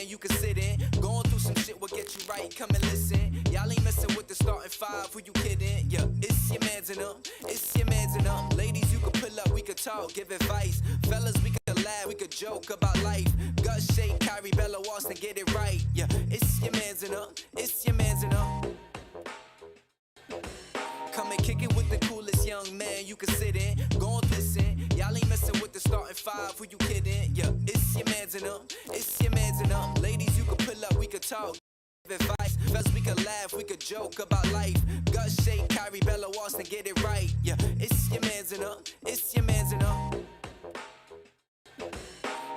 man, you can sit in. Going through some shit will get you right, come and listen. Y'all ain't messing with the starting five, who you kidding? Yeah, it's your mans and them, it's your mans and them. Ladies, you can pull up, we could talk, give advice. Fellas, we could laugh, we could joke about life. Gut shake, Kyrie, Bella, Austin, get it right. Yeah, it's your mans and them, it's your mans and them. Come and kick it with the coolest young man you can sit in. Go and listen. Y'all ain't messing with the starting five. Who you kidding? Yeah, it's your mans and them. It's your mans and them. Ladies, you can pull up. We could talk. Give advice. Fellas, we could laugh. We could joke about life. Gut shake, Kyrie, Bella, Austin, get it right. Yeah, it's your mans and them. It's your mans and them.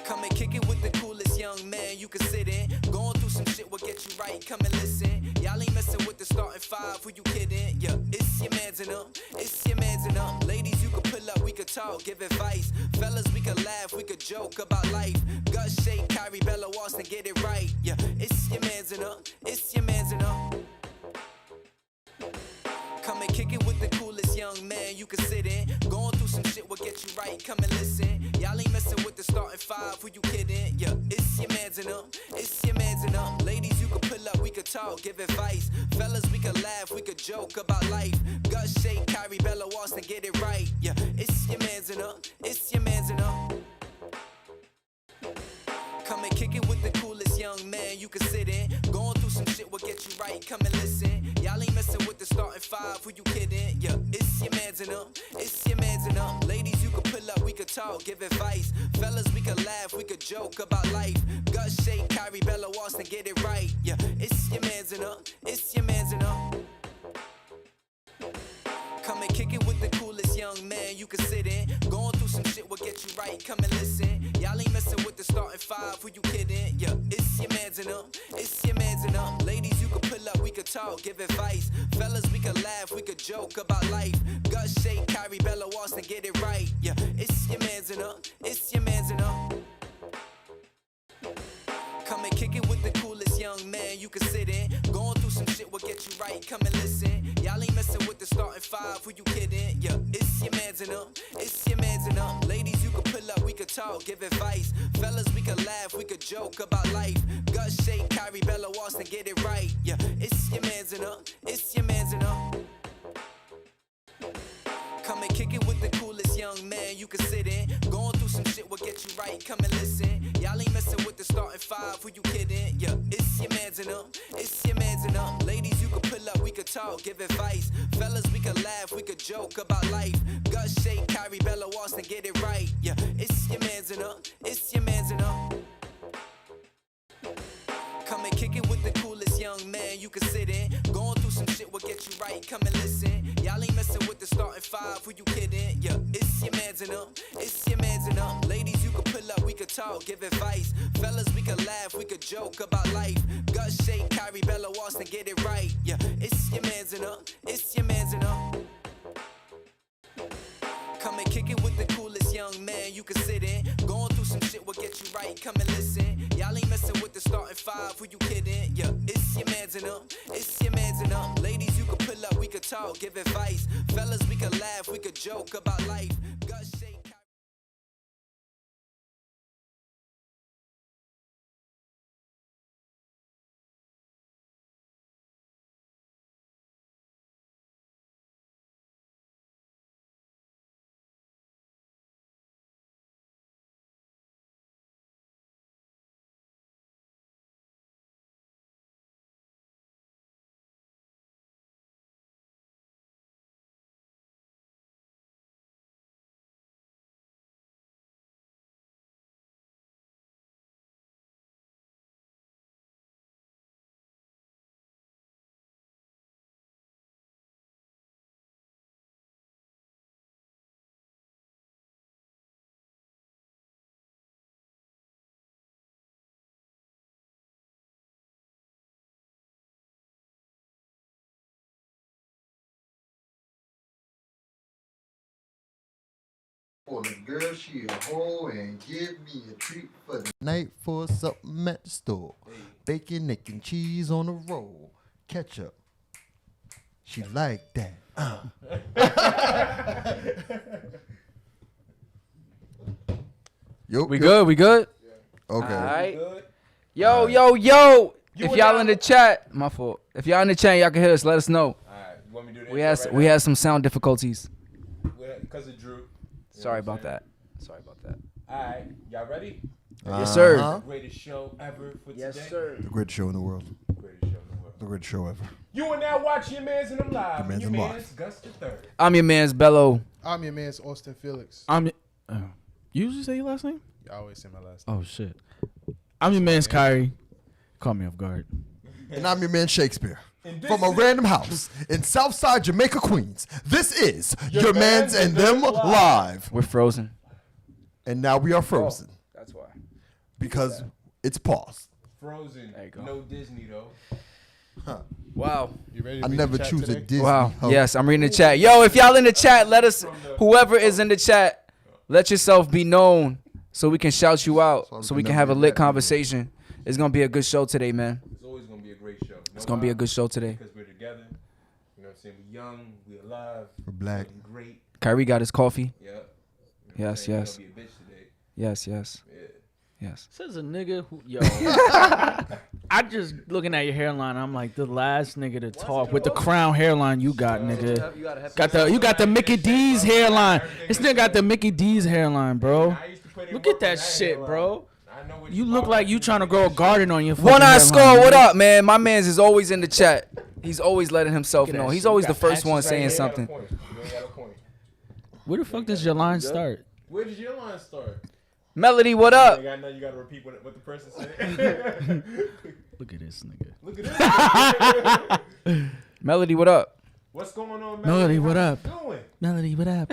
Come and kick it with the coolest young man you can sit in. Going through some shit will get you right, come and listen. Y'all ain't messing with the starting five, who you kidding? Yeah, it's your mans and them, it's your mans and them. Ladies, you can pull up, we could talk, give advice. Fellas, we could laugh, we could joke about life. Gut shake, Kyrie, Bella, Austin, get it right. Yeah, it's your mans and them, it's your mans and them. Come and kick it with the coolest young man you can sit in. Going through some shit will get you right, come and listen. Y'all ain't messing with the starting five, who you kidding? Yeah, it's your mans and them, it's your mans and them. Ladies, you can pull up, we could talk, give advice. Fellas, we could laugh, we could joke about life. Gut shake, Kyrie, Bella, Austin, get it right. Yeah, it's your mans and them, it's your mans and them. Come and kick it with the coolest young man you can sit in. Going through some shit will get you right, come and listen. Y'all ain't messing with the starting five, who you kidding? Yeah, it's your mans and them, it's your mans and them. Ladies, you can pull up, we could talk, give advice. Fellas, we could laugh, we could joke about life. Gut shake, Kyrie, Bella, Austin, get it right. Yeah, it's your mans and them, it's your mans and them. Come and kick it with the coolest young man you can sit in. Going through some shit will get you right, come and listen. Y'all ain't messing with the starting five, who you kidding? Yeah, it's your mans and them, it's your mans and them. Ladies, you can pull up, we could talk, give advice. Fellas, we could laugh, we could joke about life. Gut shake, Kyrie, Bella, Austin, get it right. Yeah, it's your mans and them, it's your mans and them. Come and kick it with the coolest young man you can sit in. Going through some shit will get you right, come and listen. Y'all ain't messing with the starting five, who you kidding? Yeah, it's your mans and them, it's your mans and them. Ladies, you can pull up, we could talk, give advice. Fellas, we could laugh, we could joke about life. Gut shake, Kyrie, Bella, Austin, get it right. Yeah, it's your mans and them, it's your mans and them. Come and kick it with the coolest young man you can sit in. Going through some shit will get you right, come and listen. Y'all ain't messing with the starting five, who you kidding? Yeah, it's your mans and them, it's your mans and them. Ladies, you can pull up, we could talk, give advice. Fellas, we could laugh, we could joke about life. Gut shake, Kyrie, Bella, Austin, get it right. Yeah, it's your mans and them, it's your mans and them. Come and kick it with the coolest young man you can sit in. Going through some shit will get you right, come and listen. Y'all ain't messing with the starting five, who you kidding? Yeah, it's your mans and them, it's your mans and them. Ladies, you can pull up, we could talk, give advice. Fellas, we could laugh, we could joke about life. Gut shake, Kyrie, Bella, Austin, get it right. Yeah, it's your mans and them, it's your mans and them. Come and kick it with the coolest young man you can sit in. Going through some shit will get you right, come and listen. Y'all ain't messing with the starting five, who you kidding? Yeah, it's your mans and them, it's your mans and them. Ladies, you can pull up, we could talk, give advice. Fellas, we could laugh, we could joke about life. Gut shake. For the girl, she a hoe and give me a treat for the night for something at the store. Hey. Bacon, egg, and cheese on a roll. Ketchup. She like that. We good? Okay. All right. Yo. If y'all in the chat, my fault. If y'all in the chat, y'all can hear us. Let us know. All right, you want me to do that? We had some sound difficulties. Because of Drew. Sorry about that. All right, y'all ready? Yes, sir. The greatest show ever for today. Yes, sir. The greatest show in the world. Greatest show in the world. The greatest show ever. You are now watching Your Mans and them live. Your Mans Your and Mans live. Gus the Third. I'm your man's Bello. I'm your man's Austin Felix. You usually say your last name? I always say my last name. Oh shit. I'm your man's Kyrie. Call me off guard. And I'm your man Shakespeare. From a random house in Southside Jamaica, Queens. This is Your Mans and Them Live. We're frozen. And now we are frozen. That's why. Because it's paused. Frozen. There you go. No Disney, though. Wow. You ready to I read never the chat choose today? a Disney. Wow. host. Yes, I'm reading the chat. Yo, if y'all in the chat, let us, whoever is in the chat, let yourself be known so we can shout you out, so we can have a lit conversation. It's going to be a good show today, man. It's always going to be a great show. It's going to be a good show today. Because we're together. You know what I'm saying? We're young. We're alive. We're black. We're great. Kyrie got his coffee. Yep. You know what I'm Yes, saying? yes. We're going to be a bitch today. Yes. Yeah. Yes. Says a nigga who I just looking at your hairline, I'm like the last nigga to talk with the crown hairline you got, nigga. You got the Mickey D's hairline. This nigga got the Mickey D's hairline, bro. I used to put in Look work at that on shit, hairline. bro. I know what You look like you trying to grow a garden. garden on your fucking One Eye hairline, Skull, nigga. what up, man? My man's is always in the chat. He's always letting himself Look at that know. He's shit. always You the got first one patches saying right something. You ain't got a point. Where the fuck does your line start? Where does your line start? Melody, what up? I know you got to repeat what the person said. Look at this nigga. Look at this. Melody, what up? What's going on, Melody, what How up? you doing? Melody, what up?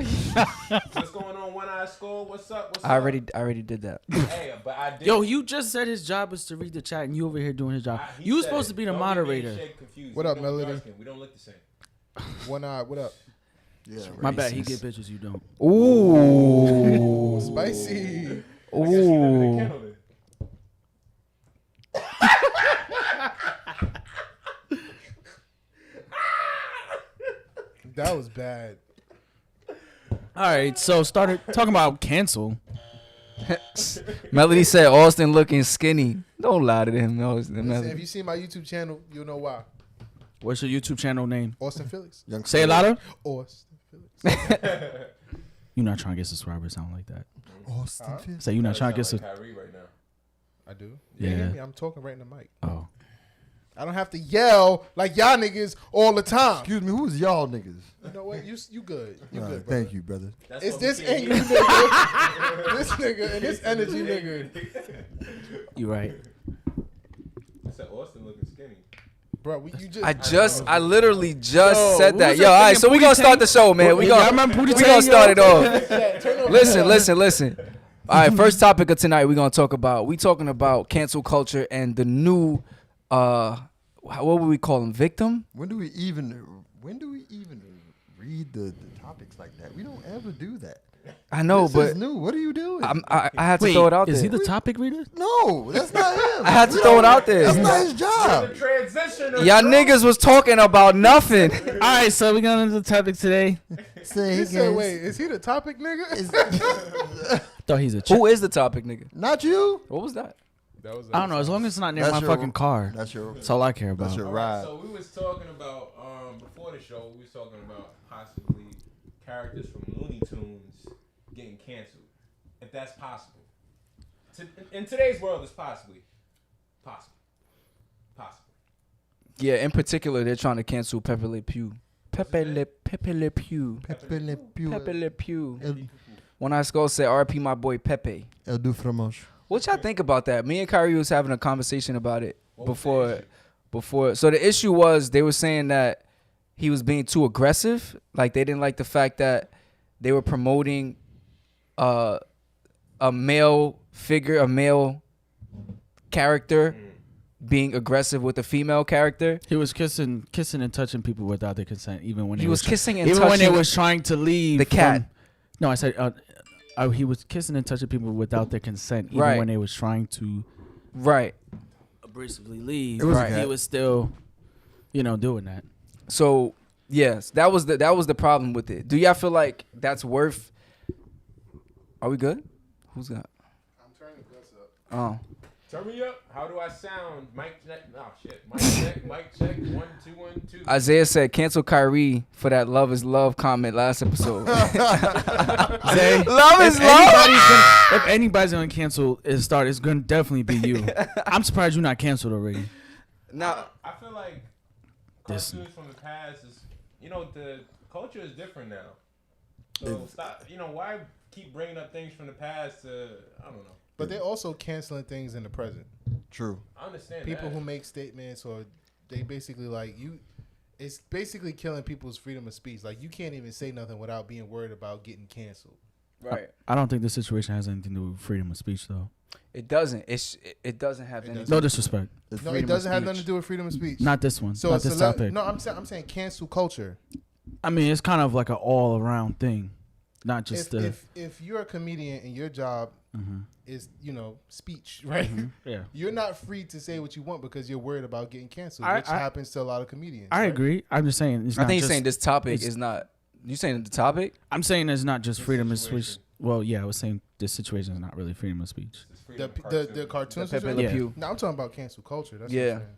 What's going on, One Eye Skull? What's up? What's I up? already did that. Hey, but I did. Yo, you just said his job is to read the chat, and you over here doing his job. He You were said supposed it. to be the Don't get me moderator. and Shake confused. What We up, don't Melody? dark skin. We don't look the same. One eye, what up? Yeah. My bad, he get bitches, you don't. Ooh. Spicy. I guess you live in a Ooh. kennel then. That was bad. All right, so started talking about cancel. Melody said Austin looking skinny. Don't lie to him. No, it's the Listen, if Melody. you see my YouTube channel, you'll know why. What's your YouTube channel name? Austin Felix. Young Say it louder. Austin Felix. You're not trying to get subscribers sound like that. Austin Felix. Say you're not trying to get Sound sub. like Kyrie right now. I do. Yeah. You hear me? I'm talking right in the mic. Oh, I don't have to yell like y'all niggas all the time. Excuse me, who's y'all niggas? You know what? You good. You All right, good, brother. thank you, brother. That's It's what we this can't angry hear. nigga, this nigga, and this energy nigga. you right. I said Austin looking skinny. Bro, I literally just Yo, said who that. was Yo, that all right, singing so we Pootie gonna start Tang? the show, man. We Y'all gonna remember Pootie we Tang, gonna start it yo? off. Listen. All right, first topic of tonight we talking about cancel culture and the new what would we call him? Victim? When do we even read the topics like that? We don't ever do that. I know, This but is new. What are you doing? I had to throw it out is there. he the topic reader? No, that's not him. I had to throw it out there. That's not his job. The transition. of Y'all Drew. niggas was talking about nothing. All right, so we got into the topic today. Say He he said, wait, is he the topic nigga? Thought he's a. Who is the topic, nigga? Not you. What was that? That was I don't know. As long as it's not near That's my your- fucking car. That's your. That's all I care about. That's your All right, ride. so we was talking about before the show. We was talking about possibly characters from Looney Tunes getting canceled, if that's possible. In today's world, it's possible. Yeah, in particular, they're trying to cancel Pepe Le Pew. Pepe Le Pew. Pepe Le Pew. Pepe Le Pew. El, When I Skull said RP my boy Pepe. El du fromage. What y'all think about that? Me and Kyrie was having a conversation about it What was the before. So the issue was they were saying that he was being too aggressive. Like they didn't like the fact that they were promoting a male figure, a male character being aggressive with a female character. He was kissing and touching people without their consent, even when He they was kissing and even when they touching was trying to leave the cat. No, I said he was kissing and touching people without their consent, even Right. when they was trying to Right. abrasively leave. It was a He cat. was still, doing that. So yes, that was the problem with it. Do y'all feel like that's worth? Are we good? Who's got? I'm turning this up. Oh, Turn me up. How do I sound? Mic check. Oh shit. Mic check. Mic check. 1 2 1 2. Isaiah said, cancel Kyrie for that love is love comment last episode. Zay, Love is love. If anybody's gonna cancel it, it's gonna definitely be you. I'm surprised you're not canceled already. Now, I feel like This- cartoons from the past is, the culture is different now. So stop. Why keep bringing up things from the past to, I don't know. But they're also canceling things in the present. True. I understand People that. who make statements or they basically it's basically killing people's freedom of speech. Like you can't even say nothing without being worried about getting canceled. right. I don't think this situation has anything to do with freedom of speech, though. It doesn't. It doesn't have anything. No disrespect. It's No, it freedom of doesn't have nothing speech. to do with freedom of speech. Not this one. So not this topic. No, I'm saying cancel culture. I mean, it's kind of like an all-around thing, not just If you're a comedian and your job Mhm. is speech, right? Yeah. You're not free to say what you want because you're worried about getting canceled, I- which I- happens to a lot of comedians. I right? agree. I'm just saying. It's I not think you're just, saying this topic it's- is not. You saying the topic? I'm saying it's not just This freedom of situation. speech. Well, yeah, I was saying this situation is not really freedom of speech. It's freedom The of the cartoon. cartoons. The Pepe and Le shit? Yeah. Pew. No, I'm talking about cancel culture. That's Yeah. What I'm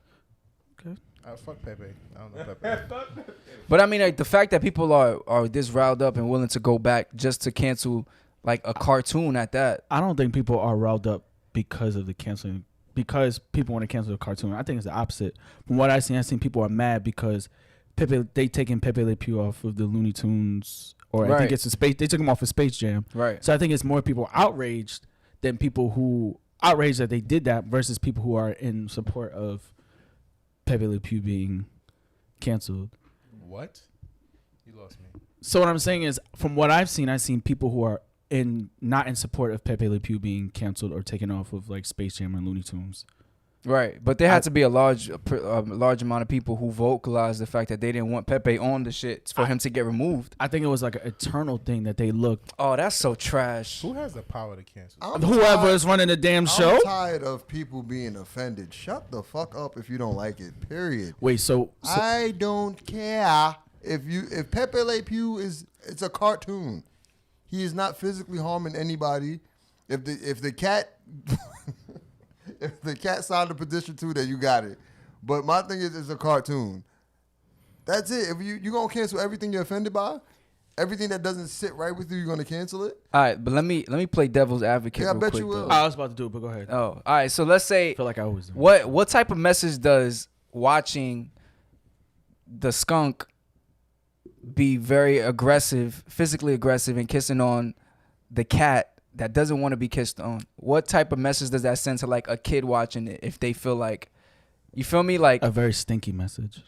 saying. Fuck Pepe. I don't know Pepe. But I mean, like the fact that people are this riled up and willing to go back just to cancel like a cartoon at that. I don't think people are riled up because of the canceling. Because people want to cancel the cartoon. I think it's the opposite. From what I've seen people are mad because they taking Pepe Le Pew off of the Looney Tunes, or I Right. think it's a space. They took him off of Space Jam. Right. So I think it's more people outraged than people who outraged that they did that versus people who are in support of Pepe Le Pew being canceled. What? You lost me. So what I'm saying is, from what I've seen people who are not in support of Pepe Le Pew being canceled or taken off of like Space Jam and Looney Tunes. Right. But there had to be a large amount of people who vocalized the fact that they didn't want Pepe on the shit for him to get removed. I think it was like an eternal thing that they looked. Oh, that's so trash. Who has the power to cancel? Whoever is running the damn show. I'm tired of people being offended. Shut the fuck up if you don't like it. Period. Wait, so I don't care if Pepe Le Pew it's a cartoon. He is not physically harming anybody. If the cat if the cat signed a petition too, then you got it. But my thing is, it's a cartoon. That's it. If you gonna cancel everything you're offended by, everything that doesn't sit right with you, you're gonna cancel it. All right, but let me play devil's advocate. Yeah, I real bet quick, you will. though. I was about to do it, but go ahead. Oh, all right. So let's say I feel like I always do. what type of message does watching the skunk be very aggressive, physically aggressive, and kissing on the cat that doesn't want to be kissed on? What type of message does that send to like a kid watching it if they feel like, you feel me, like A very stinky message.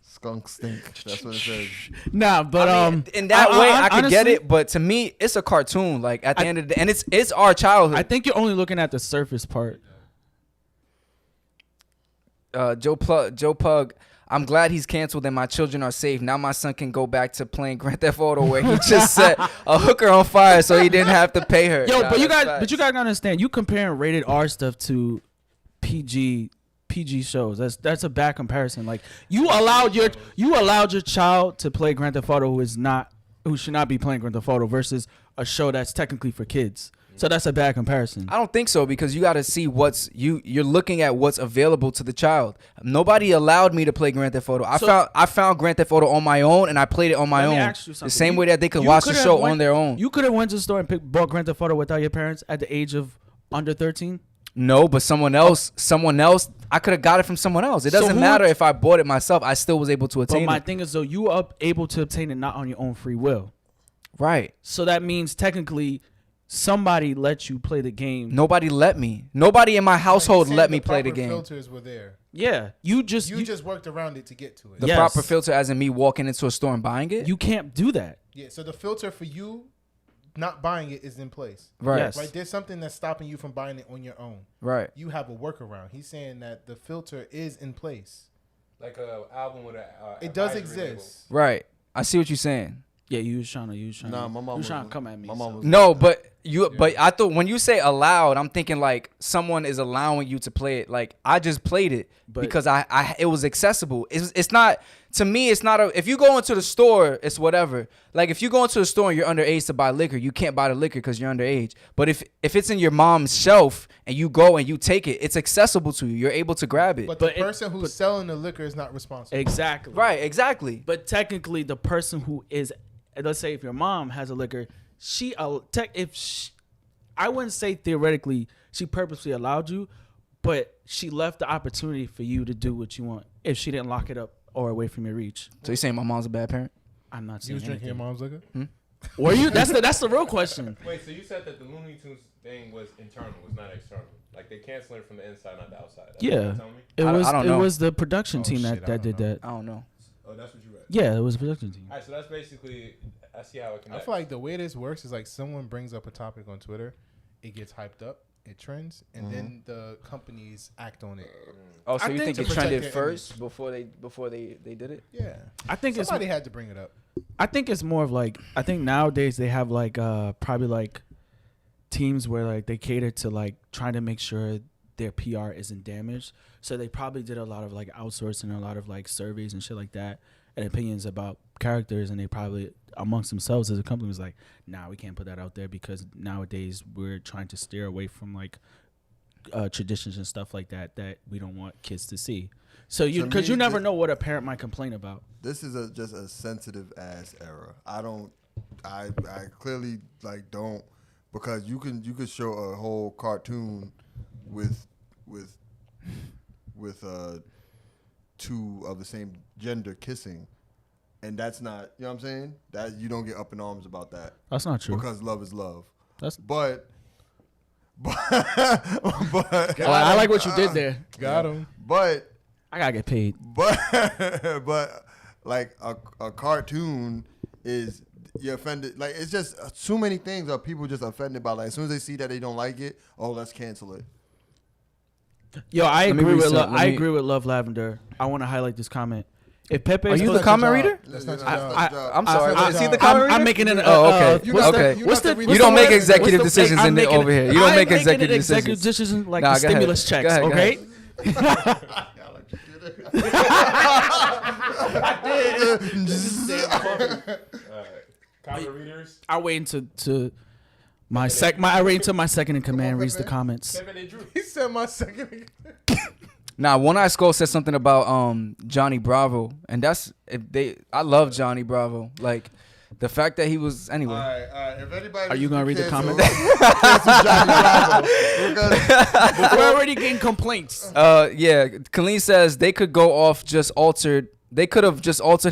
Skunk stink. That's what it says. Nah, but I mean, in that way I could get honestly, it, but to me it's a cartoon. Like at the end of the day, and it's our childhood. I think you're only looking at the surface part. Joe Pug, I'm glad he's canceled and my children are safe. Now my son can go back to playing Grand Theft Auto where he just set a hooker on fire so he didn't have to pay her. Yo, Nah, but you that's guys, facts. gotta understand. You comparing rated R stuff to PG shows. That's a bad comparison. Like you allowed your child to play Grand Theft Auto who should not be playing Grand Theft Auto versus a show that's technically for kids. So that's a bad comparison. I don't think so because you got to see you're looking at what's available to the child. Nobody allowed me to play Grand Theft Auto. I found Grand Theft Auto on my own and I played it on my Let me own. ask you The something. same You- way that they could you watch the could have show went- on their own. You could have went to the store and bought Grand Theft Auto without your parents at the age of under 13. No, but someone else, I could have got it from someone else. It So doesn't who- matter if I bought it myself. I still was able to But attain my it. thing is though, you are able to obtain it not on your own free will. Right. So that means technically somebody let you play the game. Nobody let me. Nobody in my household Saying let me play the proper game. Filters were there. Yeah, you just worked around it to get to it. The Yes. proper filter as in me walking into a store and buying it? you can't do that. Yeah. So the filter for you not buying it is in place. Right. Yes. Right. There's something that's stopping you from buying it on your own. Right. You have a workaround. He's saying that the filter is in place. Like a album with a. It does advisory label. exist. Right. I see what you're saying. Yeah, you was trying to. Nah, my mom You was trying to was- come at me. my mom so. was- No, but I thought when you say allowed, I'm thinking like someone is allowing you to play it. Like I just played it But- because it was accessible. It's not to me, it's not if you go into the store, it's whatever. Like if you go into the store and you're underage to buy liquor, you can't buy the liquor because you're underage. But if it's in your mom's shelf and you go and you take it, it's accessible to you. You're able to grab it. But the person who's selling the liquor is not responsible. Exactly. Right, exactly. But technically, the person who is, let's say, if your mom has a liquor, I wouldn't say theoretically she purposely allowed you, but she left the opportunity for you to do what you want if she didn't lock it up or away from your reach. So you're saying my mom's a bad parent? I'm not saying You was drinking your mom's liquor? Were you? That's the real question. Wait, so you said that the Looney Tunes thing was internal, was not external. Like they canceling it from the inside, not the outside. That's what Yeah, you're telling me? I don't know. It was the production team shit, I that don't did know. that. I don't know. Oh, that's what you read. Yeah, it was the production team. All right, so that's basically. I see how it I connects. feel like the way this works is like someone brings up a topic on Twitter, it gets hyped up, it trends, and then the companies act on it. Oh, so I you think think to it protect trended their first before they did it? Yeah. I think Somebody had to bring it up. I think it's more of like, I think nowadays they have like probably like teams where like they cater to like trying to make sure their PR isn't damaged. So they probably did a lot of like outsourcing, a lot of like surveys and shit like that, and opinions about characters, and they probably amongst themselves as a company was like, nah, we can't put that out there because nowadays we're trying to steer away from like traditions and stuff like that we don't want kids to see. So you, because you never know what a parent might complain about. This is just a sensitive ass era. I clearly like don't, because you could show a whole cartoon with two of the same gender kissing, and that's not, you know what I'm saying? That you don't get up in arms about that. That's not true. Because love is love. But I I like what you did there. Got him. But I gotta get paid. but like a cartoon is, you're offended. Like it's just too many things are people just offended by. Like as soon as they see that they don't like it, oh, let's cancel it. Yo, I Let me agree with reset. I agree with Love Lavender. I want to highlight this comment. If Pepe, Are you the comment reader? That's not not your your job. job. I'm sorry. I- Is he the comment reader? I'm making an. Oh, okay. What's the You don't make executive what's the- decisions I'm in making- over here. You don't I'm make making executive an decisions. decisions like Nah, the go ahead. stimulus checks. Go ahead, go Okay. Comment readers. I wait until my second in command reads the comments. Kevin and Drew. He said my second. Nah, One Eye Skull said something about Johnny Bravo, and I love Johnny Bravo. Like the fact that he was anyway. All right. If anybody Are you gonna read the cancel- comments? cancel Johnny Bravo, because We're already getting complaints. Yeah, Colleen says they could have just altered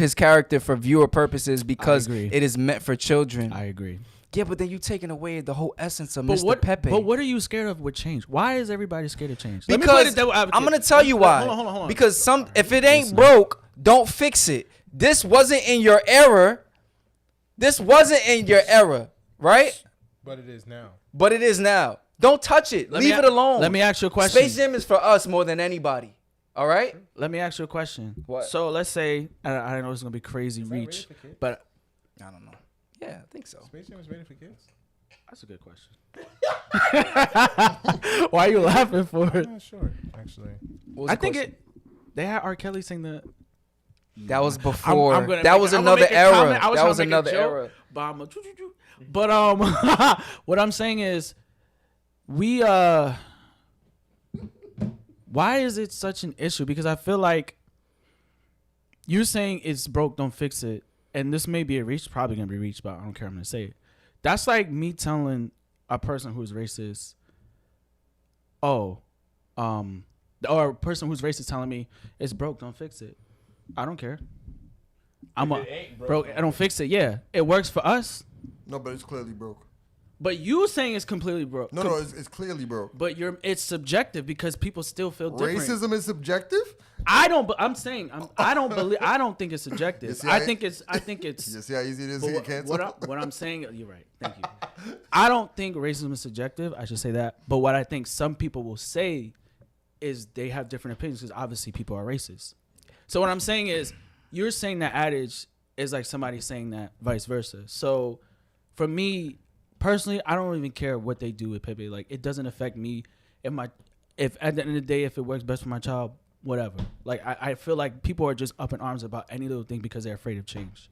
his character for viewer purposes because agree. it is meant for children. I agree. Yeah, but then you taking away the whole essence of But Mr. Pepe. But what are you scared of with change? Why is everybody scared of change? Because I'm gonna tell you why. Hold on. Because if it ain't broke, don't fix it. This wasn't in your era. Right? But it is now. But it is now. Don't touch it. Leave it alone. Let me ask you a question. Space Jam is for us more than anybody. All right? Let me ask you a question. What? So let's say I know it's gonna be crazy reach, rated for kids? but I don't know. Yeah, I think so. Space Jam is rated for kids? that's a good question. Why are you laughing for it? I'm not sure, actually. What was I the think question? they had R. Kelly sing the. That was before. I'm gonna that make was it- I'm gonna another make a comment. era. I was That trying was to make a another joke, era. But what I'm saying is, we why is it such an issue? Because I feel like you're saying it's broke, don't fix it, and this may be a reach, probably gonna be reached, but I don't care. I'm gonna say it. That's like me telling a person who's racist, or a person who's racist telling me it's broke, don't fix it. I don't care. It ain't Broke. I don't fix it. Yeah, it works for us. no, but it's clearly broke. But you saying it's completely broke. No, it's clearly broke. But it's subjective because people still feel different. Racism is subjective. I'm saying I don't think it's subjective. You see I how- think it's You see how easy it is but to get canceled? what I'm saying, you're right. Thank you. I don't think racism is subjective. I should say that. But what I think some people will say is they have different opinions because obviously people are racist. So what I'm saying is you're saying that adage is like somebody saying that vice versa. So for me personally, I don't even care what they do with Pepe. Like it doesn't affect me. If at the end of the day, if it works best for my child, whatever. Like I feel like people are just up in arms about any little thing because they're afraid of change.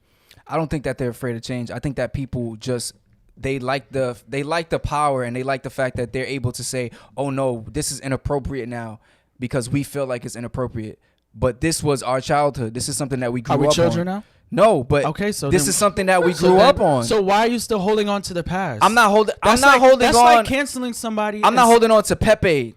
I don't think that they're afraid of change. I think that people just they like the power, and they like the fact that they're able to say, "Oh no, this is inappropriate now," because we feel like it's inappropriate. But this was our childhood. This is something that we grew Are we up children on. now? No, but Okay, so this then- is something that we So grew then- up on. So why are you still holding on to the past? I'm not holding. I'm That's not like, holding that's on. like canceling somebody. I'm not holding on to Pepe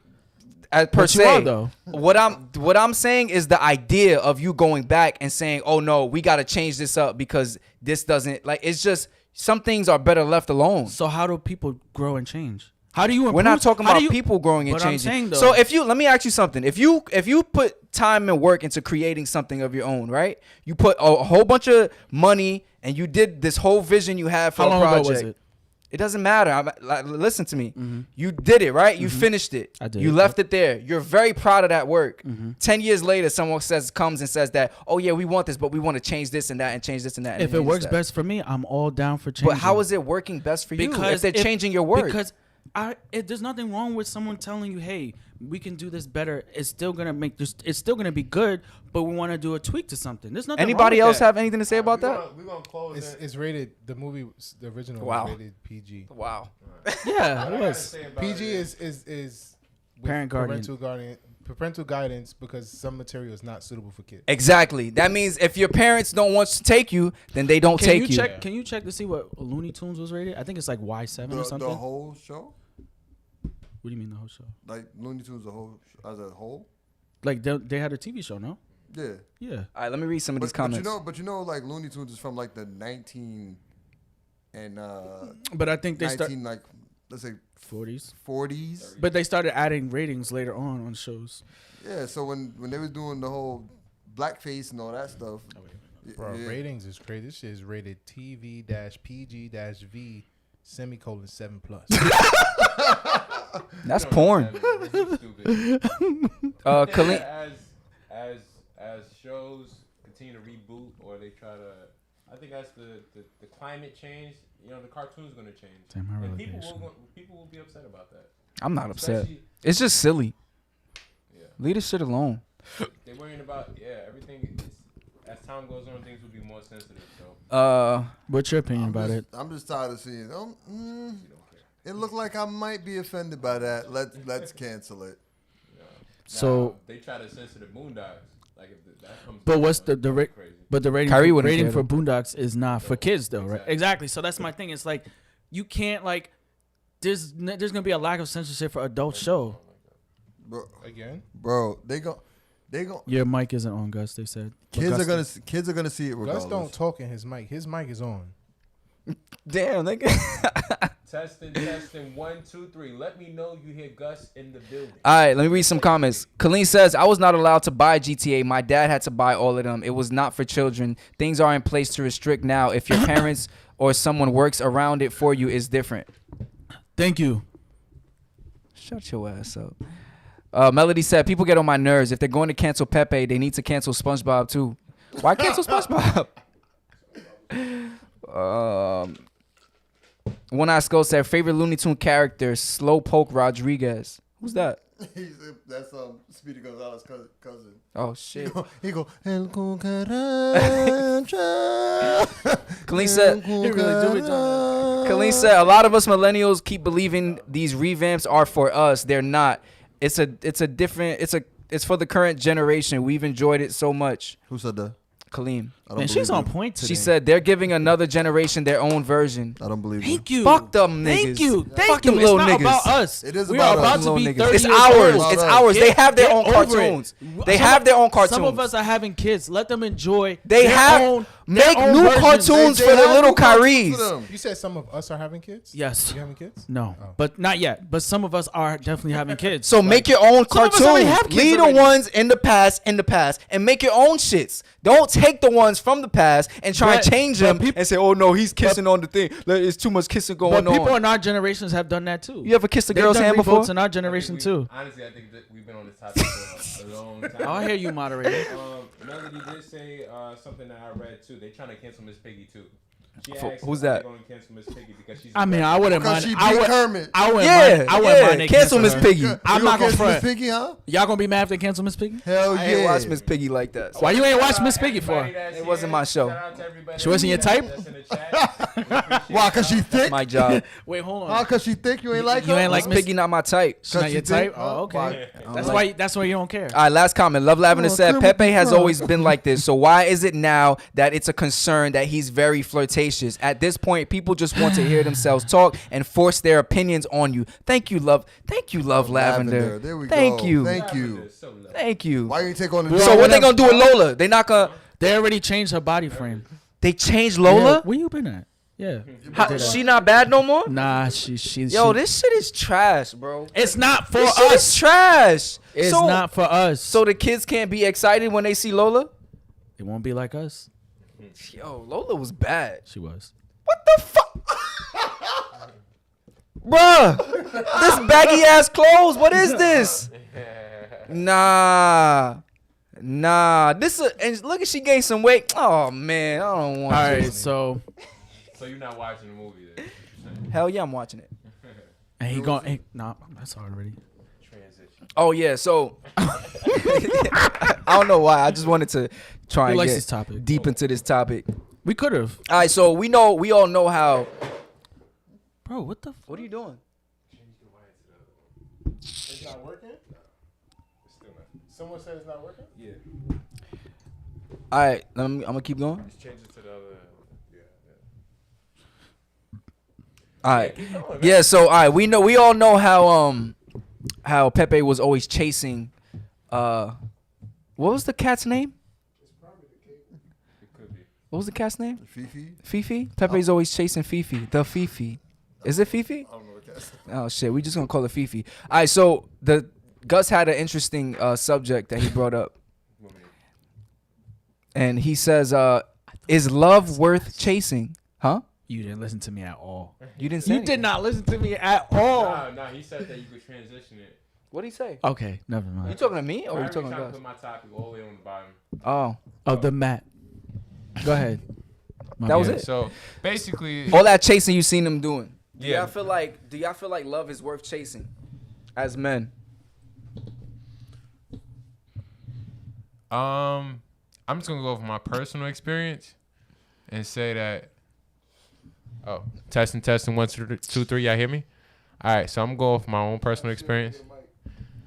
per But you se. are, though. What I'm saying is the idea of you going back and saying, "Oh no, we got to change this up because this doesn't like." It's just some things are better left alone. So how do people grow and change? How do you improve? We're not talking how about do you- people growing and But I'm changing. saying, though- So let me ask you something. If you put time and work into creating something of your own, right? You put a whole bunch of money and you did this whole vision you had for How a long project. ago was it? It doesn't matter. Listen to me. You did it, right? You finished it. I did. You left it there. You're very proud of that work. Mm-hmm. 10 years later, someone comes and says that, "Oh yeah, we want this, but we want to change this and that and change this and that." and If it change works that." best for me, I'm all down for changing. But how is it working best for you Because if they're changing your work? Because there's nothing wrong with someone telling you, "Hey, we can do this better." It's still gonna it's still gonna be good, but we want to do a tweak to something. There's nothing. Anybody wrong with else that. have anything to say about that? We're gonna close it. It's rated. The movie, the original, Wow. was rated PG. Wow. Yeah, What it I gotta was. say about PG it is with parental guidance because some material is not suitable for kids. Exactly. That means if your parents don't want to take you, then they don't Can take you you. check? Can you check to see what Looney Tunes was rated? I think it's like Y7 or something. The whole show, What do you mean the whole show? like Looney Tunes, as a whole. Like they had a TV show, no? Yeah. Yeah. All right, let me read some of these comments. But you know, like Looney Tunes is from like the 19 and But I think they 19 start like let's say 40s. 40s. But they started adding ratings later on shows. Yeah. So when they was doing the whole blackface and all that stuff, Bro, yeah. ratings is crazy. This shit is rated TV-PG-V ; 7+. That's porn. stupid. Colleen, As shows continue to reboot or they try to, I think as the climate change, the cartoon's gonna change. Damn, my And relegation. people will be upset about that. I'm not upset. Especially- It's just silly. Yeah. Leave this shit alone. They're worrying about everything. As time goes on, things will be more sensitive. So What's your opinion about it? I'm just tired of seeing. It looked like I might be offended by that. Let's cancel it. So- now, they try to censor the Boondocks. Like if that comes. But what's down, the that's rate? crazy. But the Kyrie wouldn't rating care, for though. Boondocks is not for kids though, right? Exactly. Exactly. So that's my thing. It's like you can't like there's gonna be a lack of censorship for adult show. Again? Bro, they go. Your mic isn't on, Gus. They said Kids are gonna see it regardless. Gus don't talk in his mic. His mic is on. Damn, nigga. Testing 1 2 3. Let me know you hear Gus in the building. All right, let me read some comments. Colleen says, I was not allowed to buy GTA. My dad had to buy all of them. It was not for children. Things are in place to restrict now. If your parents or someone works around it for you, it's different. Thank you. Shut your ass up. Melody said, people get on my nerves. If they're going to cancel Pepe, they need to cancel SpongeBob too. Why cancel SpongeBob? One Eye Skull said, favorite Looney Tune character, Slowpoke Rodriguez. Who's that? That's Speedy Gonzalez's cousin. Oh, shit. He go El Cucaracha. Colleen said, Colleen said, a lot of us millennials keep believing these revamps are for us. They're not. It's for the current generation. We've enjoyed it so much. Who said that? Colleen. I don't Man, believe she's on you. point today. She said they're giving another generation their own version. I don't believe you. Thank you. Fuck them niggas. Thank you. Fuck Thank them you. little It's not niggas. about us. It is we about are about us. to be Little 30 It's years ours. old. It's ours. They have their own Get over cartoons. it. They have their own Some of cartoons. us are having kids. Let them enjoy. They their have own, make their own new versions. cartoons They for the have little new cartoons Kyries. for them. You said some of us are having kids? Yes. You having kids? No, Oh. but not yet. But some of us are definitely having kids. So make your own some of us already cartoons. have kids Leave the already. ones in the past, and make your own shits. Don't take the ones from the past and try and But- change but them peop- and say, "Oh no, he's kissing on the thing. There's too much kissing going But people on." in our generations have done that too. You ever kissed a They've girl's done hand before? reboots in our generation too. Honestly, I think that we've been on this topic for a long time. I'll hear you, moderator. Melody did say something that I read too. They're trying to cancel Miss Piggy too. She asked Who's if that? they're going to cancel Miss Piggy because she's. I mean, I wouldn't Because mind. she I beat would. Kermit. I wouldn't Yeah, mind. I wouldn't yeah. mind they Cancel Miss her. Piggy. I'm not gonna Miss front. Piggy, huh? Y'all gonna be mad if they cancel Miss Piggy? Hell I ain't yeah. watch Miss Piggy like that. Why you ain't watch Miss Piggy for? It wasn't my show. She wasn't your type? Why? Cause she thick? My job. Wait, hold Huh? on. Cause she thick? You ain't like You her? ain't Miss like Miss Piggy not my type. She's not Cause your you think- type? Oh, okay. Why? That's why you don't care. All right, last comment. Love Lavender Oh, said Kermit Pepe the has Frog. always been like this. So why is it now that it's a concern that he's very flirtatious? At this point, people just want to hear themselves talk and force their opinions on you. Thank you, love. Thank you, love Lavender. There we Thank go. you. Thank you. Thank you. Why you ain't take on the So what they gonna do with Lola? They not gonna. They already changed her body frame. They changed Lola. Where you been at? Yeah. She not bad no more. Nah, she. Yo, this shit is trash, bro. It's not for This shit is us. trash. It's So- not for us. So the kids can't be excited when they see Lola. It won't be like us. Yo, Lola was bad. She was. What the fuck? Bruh, this baggy ass clothes. What is this? Nah. This and look at she gained some weight. Oh man, I don't want. All to. right, so So you're not watching the movie then? Hell yeah, I'm watching it. and he going. Hey, nah, that's already. Transition. Oh yeah, so I don't know why. I just wanted to try He and likes get this topic. deep into this topic. We could have. All right, so we all know how. Bro, what the? What are you doing? It's not working? Still not. Someone said it's not working? Yeah. All right, I'm gonna keep going. Just change it to the other. All right. Yeah, so all right, we all know how Pepe was always chasing what was the cat's name? It could be. What was the cat's name? Fifi? Fifi? Pepe's always chasing Fifi. The Fifi. Is it Fifi? I don't know what that's. Oh shit, we just gonna call it Fifi. All right, so the Gus had an interesting subject that he brought up. And he says, is love worth chasing? Huh? You didn't listen to me at all. You didn't say You did anything. not listen to me at all. Nah, he said that you could transition it. What'd he say? Okay, never You mind. talking to me or I you talking to trying to Gus? put my topic all the way on the bottom. Oh. Oh, the mat. Go ahead. My That was bad. it. So basically, All that chasing you seen him doing. Do Yeah. y'all feel like love is worth chasing as men? I'm just gonna go from my personal experience and say that. Oh, testing, 1, 2, 3. Y'all hear me? All right, so I'm going off my own personal experience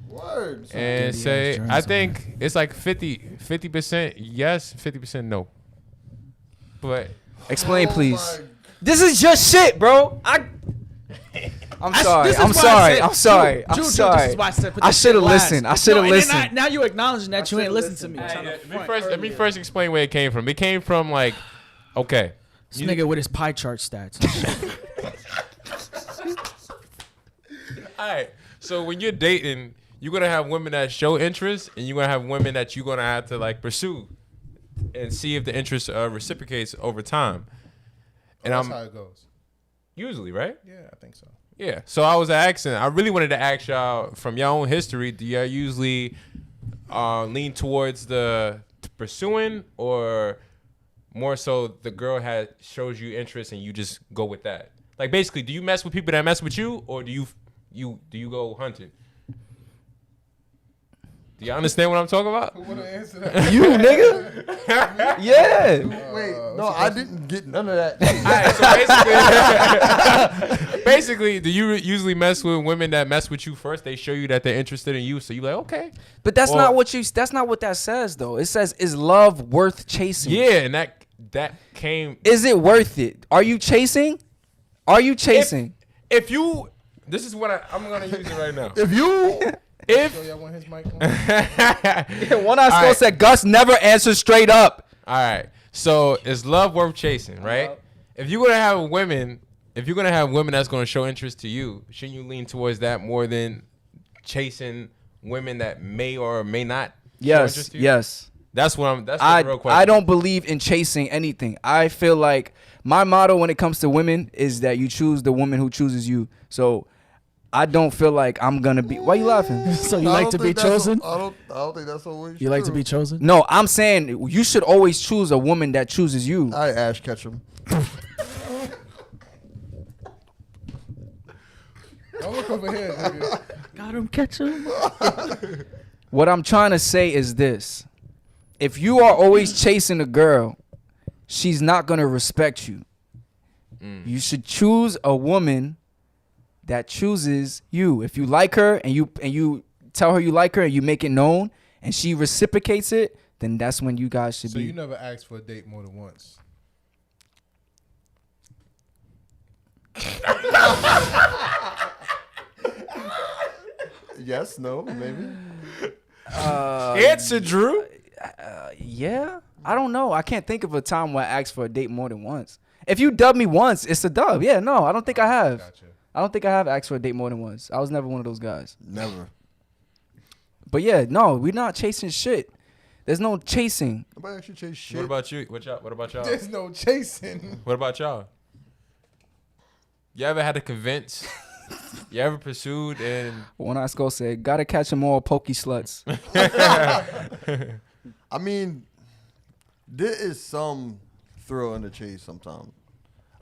Word. and Dirty say ass germs I on think it's like 50% yes, 50% no. But Explain, Oh please. my- This is just shit, bro. I'm sorry. This is I'm why I sorry. said- I'm sorry. Jude, I'm Jude, sorry. This is why I said put I this should have shit last. listened. I should have No, and then listened. now you acknowledging that you ain't listened to me. listened. Trying to front. let me first explain where it came from. It came from like, okay, This nigga with his pie chart stats. all right. So when you're dating, you're gonna have women that show interest, and you're gonna have women that you're gonna have to like pursue, and see if the interest reciprocates over time. And That's I'm how it goes. usually right. Yeah, I think so. Yeah. So I was asking. I really wanted to ask y'all from your own history. Do y'all usually lean towards the pursuing, or more so the girl shows you interest and you just go with that? Like basically, do you mess with people that mess with you, or do you go hunting? Do y'all understand what I'm talking about? Who would have answered that? You, nigga. Yeah. Wait, no, I didn't get none of that. All right, so basically, do you usually mess with women that mess with you first? They show you that they're interested in you, so you're like, okay. But that's Or- not what that says though. It says, is love worth chasing? Yeah, and that came. Is it worth it? Are you chasing? Are you chasing? If you, this is what I'm gonna use it right now. If you, If So y'all want his mic on? One eye skull right. said Gus never answers straight up. all right, so is love worth chasing, right? If you're gonna have women that's gonna show interest to you, shouldn't you lean towards that more than chasing women that may or may not show interest to you? Yes. That's the real question. I don't believe in chasing anything. I feel like my motto when it comes to women is that you choose the woman who chooses you. So I don't feel like I'm gonna be. Why you laughing? So you I like don't to be think that's chosen? I don't think that's always You like to true. be chosen? No, I'm saying you should always choose a woman that chooses you. I Ash Ketchum. over here, nigga. Got him, catch him. What I'm trying to say is this. If you are always chasing a girl, she's not going to respect you. You should choose a woman that chooses you. If you like her and you tell her you like her and you make it known and she reciprocates it, then that's when you guys should So be. you never asked for a date more than once? Yes, no, maybe. Answer, Drew. Yeah. I don't know. I can't think of a time where I asked for a date more than once. If you dub me once, it's a dub. Yeah, no, I don't think I have. Gotcha. I don't think I have asked for a date more than once. I was never one of those guys. Never. But yeah, no, we're not chasing shit. There's no chasing. Nobody actually chase shit. What about you? What about y'all? There's no chasing. What about y'all? You ever had to convince? You ever pursued and One Eye Skull said, gotta catch them all pokey sluts. I mean, there is some thrill in the chase sometimes.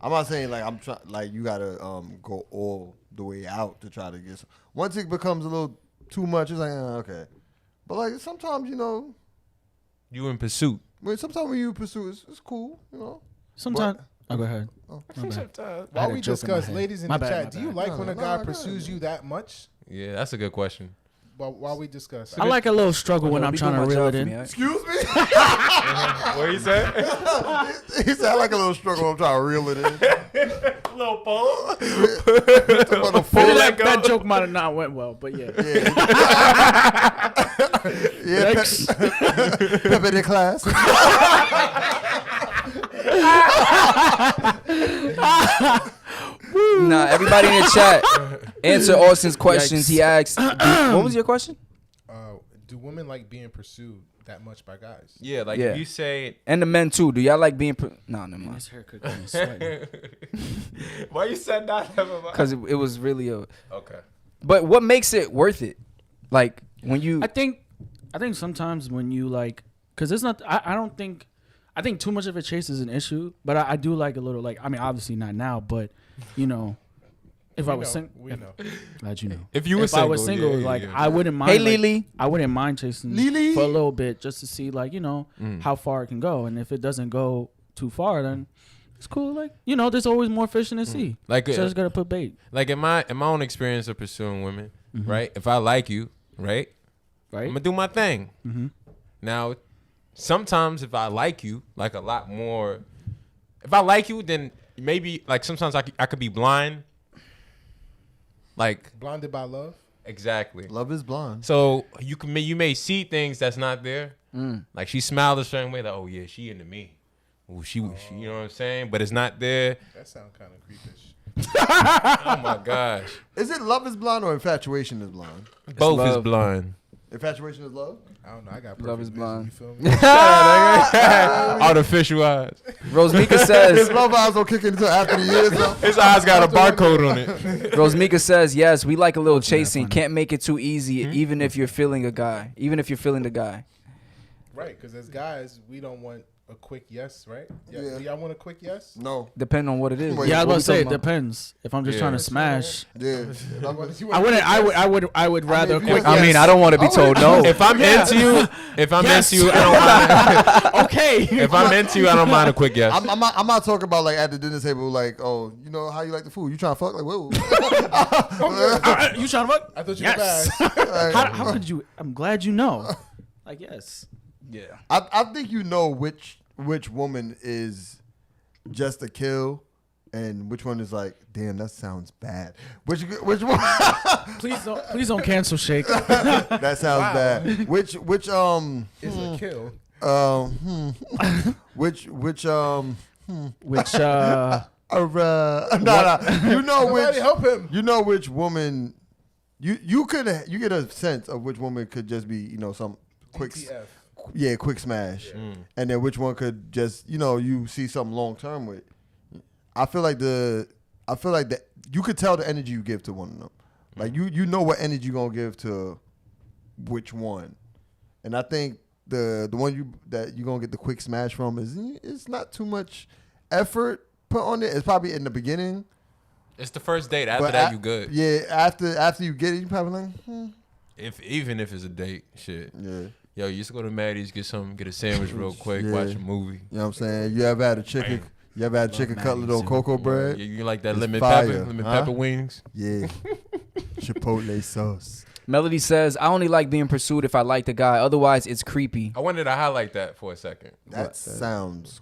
I'm not saying like I'm trying like you gotta go all the way out to try to get some. Once it becomes a little too much, it's like okay. But like sometimes you in pursuit? sometimes when you pursue it's cool, Sometimes. Oh, go ahead. Oh. While a we joke in my discuss, head. ladies in My the bad, chat, my do you bad. like when a guy no, pursues you that much? Yeah, that's a good question. While we discuss, I like a little struggle when Well, I'm be trying doing to my reel job it for in. me, Excuse me? What you say? He said I like a little struggle. I'm trying to reel it in. Little pole. That joke might have not went well, but yeah. Yeah, Yikes. pep in the class. Nah, everybody in the chat, answer Austin's questions. Yikes. He asked, what was your question? do women like being pursued that much by guys? Yeah, like Yeah. if you say, And the men too. Do y'all like being... Nah, never mind. His haircut got me sweating. why you said that? Because it was really a... Okay. But what makes it worth it? Like, when you... I think sometimes when you like, because it's not. I don't think. I think too much of a chase is an issue, but I do like a little like. I mean, obviously not now, but if I was single, we know. glad you know. If you were If I was single, yeah, like yeah. I wouldn't mind. Hey, like, Lily. I wouldn't mind chasing Lily. for a little bit just to see like how far it can go, and if it doesn't go too far, then it's cool. Like there's always more fish in the sea. Like So just gotta put bait. like in my own experience of pursuing women, right? If I like you, right, I'm Right. gonna do my thing. Now, sometimes if I like you, like a lot more, if I like you, then maybe like sometimes I could be blind. Like Blinded by love? exactly. Love is blind. So you may see things that's not there. Like she smiled a certain way, like oh yeah, she into me. Ooh, she you know what I'm saying? But it's not there. That sounds kind of creepish. Oh my gosh. Is it love is blind or infatuation is blind? Both is love. blind. Infatuation is love? I don't know. I got Love perfect is vision, blind. you feel me? Artificial eyes. Rosemika His says... love eyes don't kick in until after the years up. His eyes got a barcode on it. Rosemika says, yes, we like a little chasing. Can't make it too easy, even if you're feeling a guy. Even if you're feeling the guy. Right, because as guys, we don't want a quick yes, right? Yeah. Do y'all want a quick yes? No. Depending on what it is. Wait, Yeah, I was What about we to say talking it about? depends. If I'm just Yeah. trying to smash, Yeah. You want I would rather if you- quick. I mean, I don't want to be told no. If I'm into you, I don't mind. Okay. If I'm into you, I don't mind a quick yes. I'm not talking about like at the dinner table, like, oh, how you like the food? You trying to fuck? Like, whoa. You trying to fuck? I thought you Yes. were bad. How could you? I'm glad you know. Like yes. Yeah. I think you know which woman is just a kill and which one is like, damn, that sounds bad. Which one? Please don't cancel Shake. That sounds bad. Which It's a kill. which Which no. You know Somebody which help him. you know which woman you get a sense of which woman could just be some quick DTF. quick smash, and then which one could just you see something long term with. I feel like that you could tell the energy you give to one of them. Like you know what energy you gonna give to which one, and I think the one that you're gonna get the quick smash from is it's not too much effort put on it. It's probably in the beginning, It's the first date. After But that, you good. Yeah, after you get it, you probably like, Even if it's a date, shit. yeah. Yo, you just go to Maddie's, get a sandwich real quick, watch a movie. You know what I'm saying? You ever had a chicken? You ever had a chicken cutlet on cocoa bread? You like that It's lemon fire, pepper wings? Yeah. Chipotle sauce. Melody says, I only like being pursued if I like the guy. Otherwise, it's creepy. I wanted to highlight that for a second. That sounds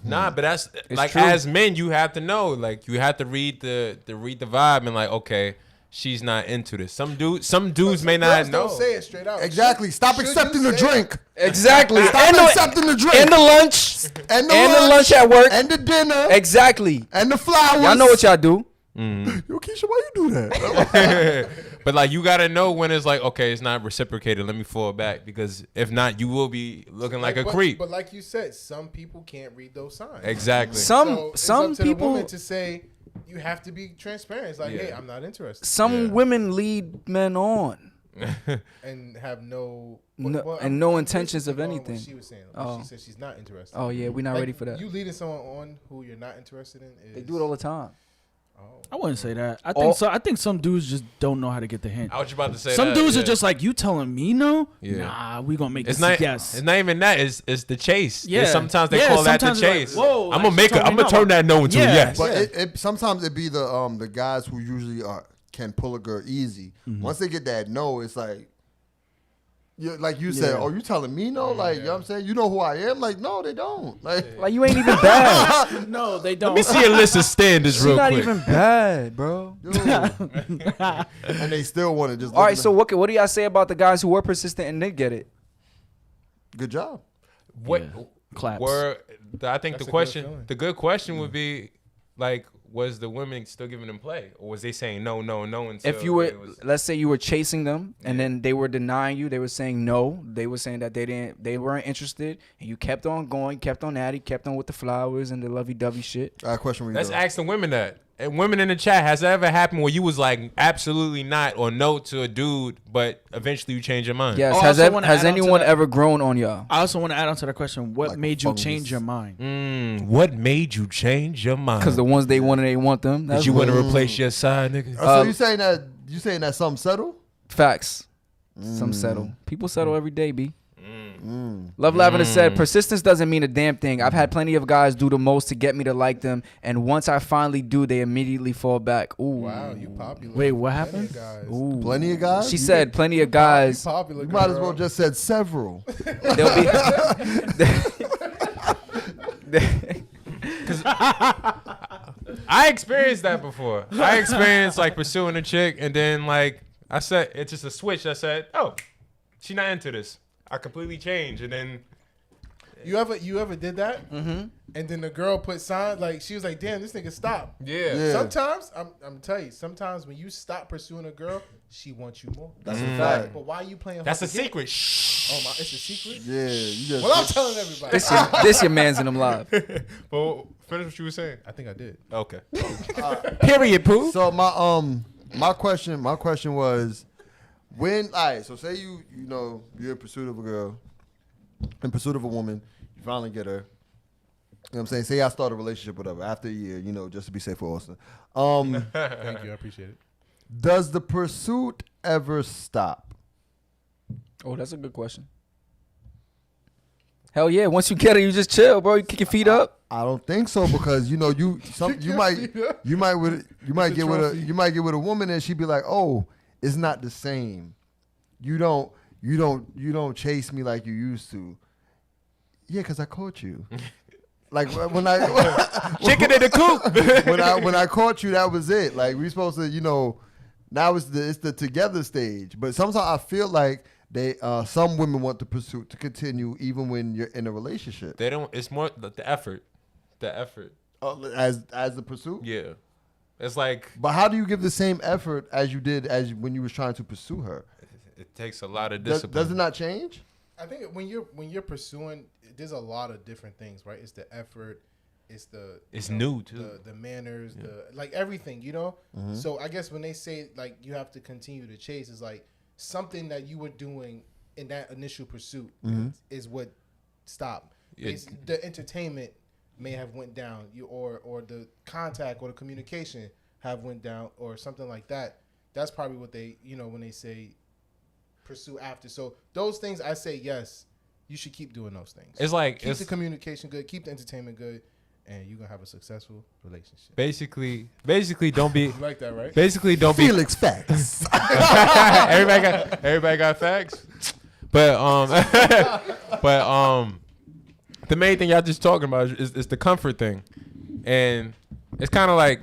Nah, but that's like true. as men, you have to know, like you have to read the vibe and like, okay, she's not into this. Some dudes may not Girls know. don't say it straight out. exactly. Stop Should accepting you the say it? drink. Exactly. Stop accepting the drink. And the lunch. And the lunch at work. And the dinner. Exactly. And the flowers. Y'all know what y'all do. Yo, Keisha, why you do that? But like you gotta know when it's like, okay, it's not reciprocated. Let me fall back because if not, you will be looking like a creep. But like you said, some people can't read those signs. Exactly. So it's Some up to the people woman to say you have to be transparent. It's like, hey, I'm not interested, Some women lead men on. and have no intentions of basically anything. What she was saying. She said she's not interested. Oh yeah, we're not Like, ready for that. You leading someone on who you're not interested in. They do it all the time. I wouldn't say that. I think so. I think some dudes just don't know how to get the hint. I was about to say Some that, dudes yeah. are just like, you telling me no? Yeah. Nah, we gonna make It's this not. a guess. It's not even that. It's the chase. Yeah. Sometimes they Yeah, call that the sometimes it's like, chase. whoa, I'm like, gonna she told me no. turn that no into a Yeah. yes. But it sometimes it be the guys who usually can pull a girl easy. Once they get that no, it's like, like you said, oh, you telling me no? Like, you know what I'm saying? You know who I am? Like, no, they don't. Like you ain't even bad. No, they Let don't. me see a list of standards She's real not quick. even bad, bro. dude. And they still want to just. All right, so what do y'all say about the guys who were persistent and did get it? Good job. What Claps. I think That's a the good question, feeling. the good question would be, like, was the women still giving them play, or was they saying no until If you were, it was, let's say you were chasing them and then they were denying you, they were saying no, they were saying that they weren't interested, and you kept on going, kept on at it, kept on with the flowers and the lovey-dovey shit. I question where you let's go. ask the women that. And women in the chat, has that ever happened where you was like absolutely not or no to a dude, but eventually you change your mind? Yes. Oh, I has also wanna has add on to anyone that. ever grown on y'all? I also want to add on to that question. What Like a made you fungus. change your mind? What made you change your mind? Because the ones they wanted, they want them. Did That's you want to what- replace your side, nigga? So you saying that something settled? Facts. Some settle. People settle every day, B. Love Lavender said, persistence doesn't mean a damn thing. I've had plenty of guys do the most to get me to like them, and once I finally do, they immedially fall back. Ooh. Wow, you popular. Wait, what Plenty happened? of guys. Ooh. Plenty of guys. She said plenty of guys. You popular. You might as girl. well just said several. They'll be. I experienced that before. I experienced like pursuing a chick, and then like I said, it's just a switch. I said, oh, she not into this. I completely changed, and then You ever did that? Mm-hmm. And then the girl put signs like she was like, "Damn, this nigga stop." yeah. Sometimes I'm telling you, sometimes when you stop pursuing a girl, she wants you more. That's a fact. But why are you playing? That's a hard to get? secret. Shh. Oh my, it's a secret. Yeah, you just. Well, I'm telling everybody. This your man's in them live. Well, finish what you were saying. I think I did. Okay. Period, poo. So my question was, when so say you're in pursuit of a girl, in pursuit of a woman, you finally get her. You know what I'm saying? Say I start a relationship with her after a year, just to be safe for Austin. Thank you, I appreciate it. Does the pursuit ever stop? Oh, that's a good question. Hell yeah! Once you get her, you just chill, bro. You kick your feet up. I don't think so because you might get with a woman and she'd be like, oh, it's not the same. You don't chase me like you used to. Yeah, because I caught you. Like when I Chicken in the coop. when I caught you, that was it. Like we supposed to, now it's the together stage. But sometimes I feel like some women want the pursuit to continue even when you're in a relationship. They don't. It's more the effort. The effort. As the pursuit. Yeah. It's like But how do you give the same effort as you did when you was trying to pursue her? it takes a lot of Does discipline. it not change? I think when you're pursuing, there's a lot of different things, right? It's the effort, it's the It's new, too. the manners, the like everything, So I guess when they say like you have to continue to chase, it's like something that you were doing in that initial pursuit is what stopped. Yeah. It's the entertainment may have went down, or the contact or the communication have went down or something like that. That's probably what they, when they say pursue after. So those things, I say yes, you should keep doing those things. It's like keep the communication good, keep the entertainment good, and you're gonna have a successful relationship. Basically, don't be You like that, right? basically don't be Felix facts. everybody got facts. But the main thing y'all just talking about is the comfort thing. And it's kind of like,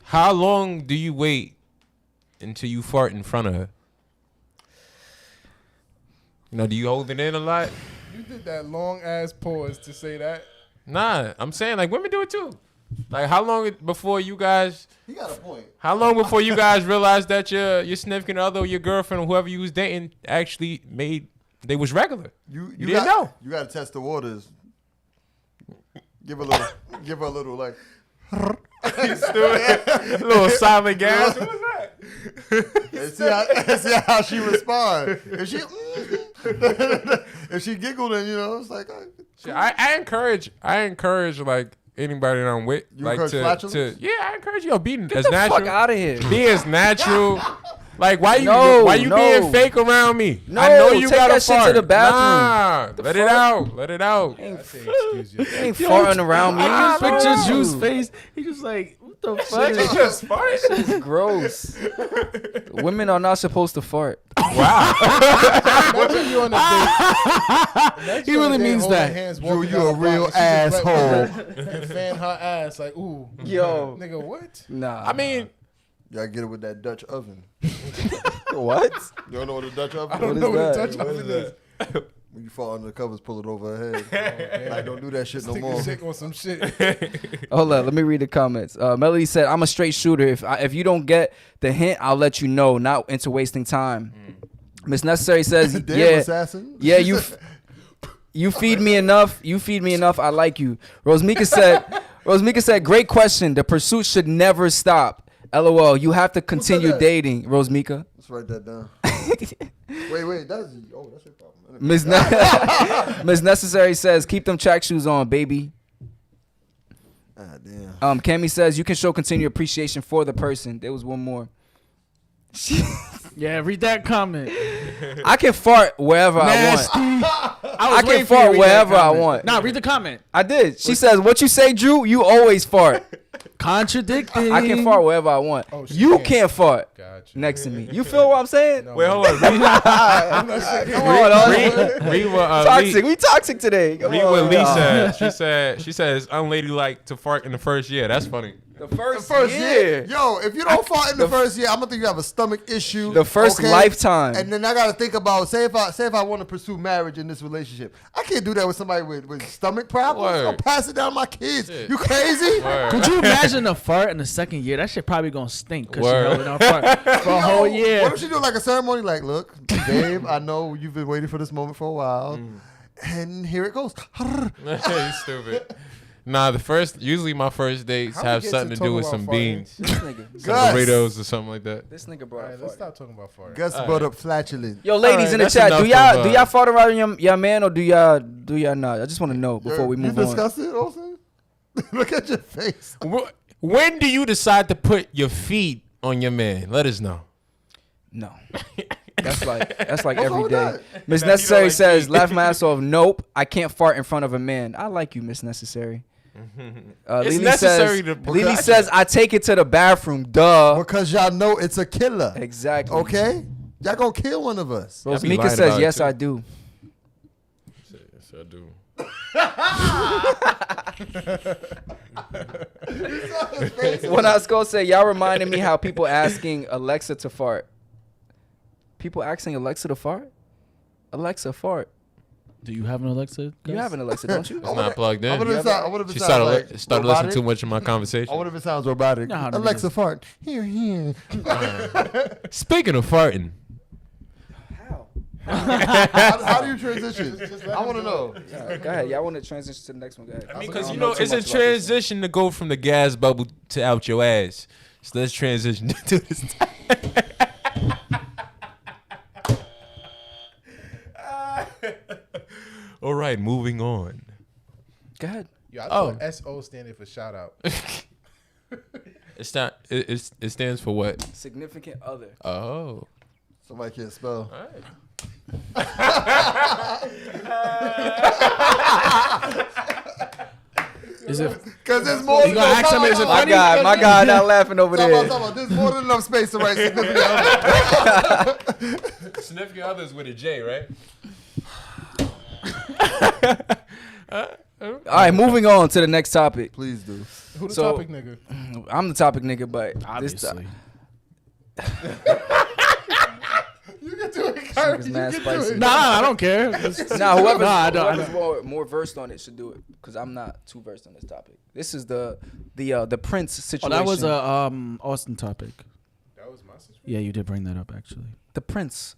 how long do you wait until you fart in front of her? Do you hold it in a lot? You did that long ass pause to say that. Nah, I'm saying like women do it too. Like how long before you guys? He got a point. How long before you guys realized that your significant other, or your girlfriend, or whoever you was dating actually they was regular? You didn't know. You got to test the waters. Give her a little like. A little silent gas. What was that? And see how she respond. If she giggled, and it's like. I encourage like anybody that I'm with, You like encourage to flatulence? I encourage you. Be Get as the natural. fuck out of here. Be as natural. Like why you No. being fake around me? No, I know you take got that to shit to fart. the bathroom. Nah, let it out. Let it out. Ain't, I say excuse you. ain't farting around me. I What's just wrong picture with Juice you? face. He just like, what the fuck? Shit, just fart. It's gross. Women are not supposed to fart. Imagine you on a date. Imagine He you on really a date means holding that. hands, Drew, walking you down a the block, real and she just let asshole. and fan her ass like, ooh, Yo. nigga, what? Nah. I mean, Y'all get it with that Dutch oven. what? You don't know what a Dutch oven I don't is? know what a that? Dutch oven is. When you fall under the covers, pull it over her head. Like, don't do that shit no Stick more. a dick on some shit. Hold on, let me read the comments. Melody said, "I'm a straight shooter. If you don't get the hint, I'll let you know. Not into wasting time." Miss Necessary says, Damn, "Yeah, assassin. yeah, you feed me enough. You feed me enough. I like you." Rosemika said, "Great question. The pursuit should never stop. LOL. You have to continue that? dating, Rosemika." Let's write that down. Wait, that's your problem. Miss Necessary says, "Keep them track shoes on, baby." Ah, damn. Cammy says, "You can show continued appreciation for the person." There was one more. Yeah, read that comment. I can fart wherever Nasty. I want. I I can fart wherever I want. Nah, read the comment. I did. She says, "What you say, Drew? You always fart." Contradicting. I can fart wherever I want. Oh, she You can't. can't fart Gotcha. next to me. You feel what I'm saying? No, wait, hold on. Come on, dog. Read what Toxic. We toxic today. Come Read on, what Lee dog. said. She said it's unladylike to fart in the first year. That's funny. The first First year. year. Yo, if you don't fart in the first year, I'm gonna think you have a stomach issue. The first lifetime. And then I gotta think about say if I want to pursue marriage in this relationship, I can't do that with somebody with stomach problems. Word. I'll pass it down to my kids. Shit. You crazy? Word. Could you imagine a fart in the second year? That shit probably gonna stink because she Word. held it on fart for a whole year. What if she do like a ceremony? Like, look, babe, I know you've been waiting for this moment for a while, and here it goes. You stupid. Nah, usually my first dates How we have get something to to do with talk some about farting? beans, This nigga. some Gus. Doritos or something like that. This nigga All brought right, up let's farting. stop talking about farting. Gus All brought right. up flatulence. Yo, ladies Alright, in the that's chat, enough do y'all of, do y'all fart around your man or do y'all not? I just want to know before we move you on. discussed it, Olsen? Look at your face. When do you decide to put your feet on your man? Let us know. No. That's like What's every wrong with day. that? Miss Nah, you Necessary don't like says, me. laugh my ass off. Nope, I can't fart in front of a man. I like you, Miss Necessary. It's necessary to- Lily says, I take it to the bathroom. Duh. Because y'all know it's a killer. Exactly. Okay? Y'all gonna kill one of us. Y'all be Rosemika lying says, about it, yes, too. I do. Yes, I do. When I was going to say, y'all reminded me how people asking Alexa to fart. People asking Alexa to fart? Alexa, fart. Do you have an Alexa? You Gus? have an Alexa, don't you? It's not plugged in. I wonder if it She sounds started like started listening robotic. too much of my conversation. I wonder if it sounds robotic. No, no, Alexa, no. fart. Here. Speaking of farting, How do you transition? I want to know. Go ahead. Y'all want to transition to the next one? Go ahead. I mean, I because don't you know know too it's a much about this one. transition to go from the gas bubble to out your ass. So let's transition to this. All right, moving on. Go ahead. Yo, I thought SO standing for shout out. It's not. It stands for what? Significant other. Oh. Somebody can't spell. All right. Is it? Because there's more than You gonna ask somebody, is it funny? My God, not laughing over there. There's more than enough space to write significant other. Significant others with a J, right? All right, moving on to the next topic. Please do. Who the So- topic nigga? I'm the topic nigga, but Obviously. You can do it, Niggas Kyrie. You mad can spicy. do it. Nah, I don't care. whoever's more versed on it should do it because I'm not too versed on this topic. This is the Prince Oh, situation. that was a Austin topic. That was my situation. Yeah, you did bring that up actually. the Prince.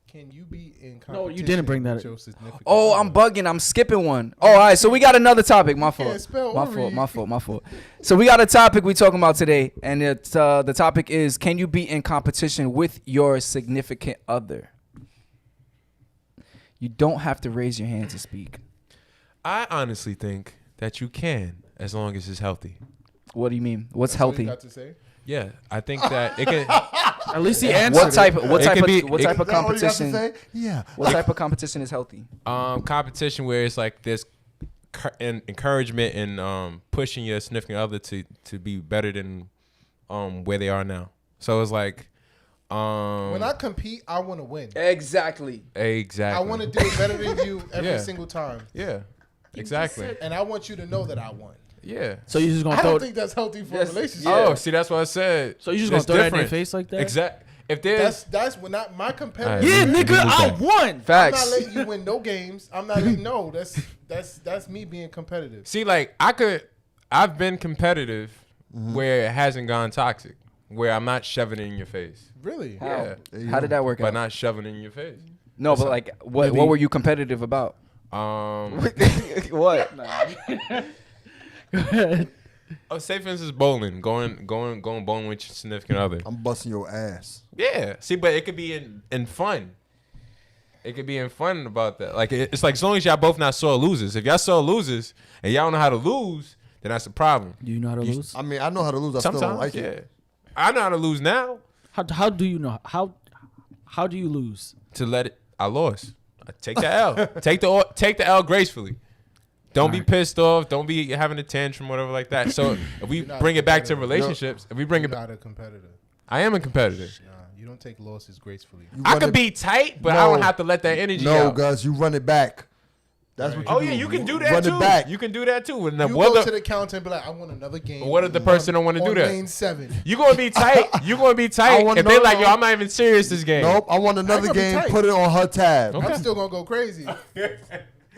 Can you be in competition? No, you didn't bring that with up. your significant Oh, other? I'm bugging. I'm skipping one. Oh, all right. So we got another topic. My fault. can't spell My or fault. read. My fault. So we got a topic we talking about today, and it's the topic is: can you be in competition with your significant other? You don't have to raise your hand to speak. I honestly think that you can, as long as it's healthy. What do you mean? What's That's what healthy? you got to say? Yeah, I think that it can. At least he answered. What type? What It type could of be- what it type could- of competition? Yeah. What type of competition is healthy? Competition where it's like this encouragement and pushing your significant other to be better than where they are now. So it's like When I compete, I want to win. Exactly. exactly. I want to do it better than you every Yeah. single time. Yeah, exactly. And I want you to know that I won. Yeah. So you just gonna I throw? don't think that's healthy for Yes. a relationship. Yeah. Oh, see, that's what I said. So you just gonna That's throw that in their different. face like that? Exact. If there's That's when not my competitor. All Yeah, right. nigga, I won. I'm not Facts. letting you win no games. I'm not letting no. That's me being competitive. see, like I've been competitive where it hasn't gone toxic, where I'm not shoving it in your face. Really? How? Yeah. How did that work But out? not shoving it in your face. No, but like, what Maybe- were you competitive about? What? Oh, say for instance, bowling, going bowling with your significant other. I'm busting your ass. Yeah. See, but it could be in fun. It could be in fun about that. Like it's like as long as y'all both not sore losers. If y'all sore losers and y'all don't know how to lose, then that's a problem. Do you know how to lose? I mean, I know how to lose. I still don't Sometimes, like yeah. it. I know how to lose now. How do you know? How do you lose? To let it, I lost. I take the L. take the L gracefully. Don't be pissed off. Don't be having a tantrum, whatever like that. So if we not bring it back to competitive. relationships, if we bring You're it back, not a competitor. I am a competitor. Nah, you don't take losses gracefully. You I run could it- be tight, but I No. don't have to let that energy No, out. Gus, you run it back. That's what you Oh do. yeah, you can do that run too. It back. You can do that too. And You what go the- to the counter and be like, I want another game. But what if the person don't wanna do on that? Lane 7. You gonna be tight. You gonna be I tight. wanna If they're know- like, yo, I'm not even serious this game. Nope, I want another gonna be game. tight. Put it on her tab. Okay. I'm still gonna go crazy.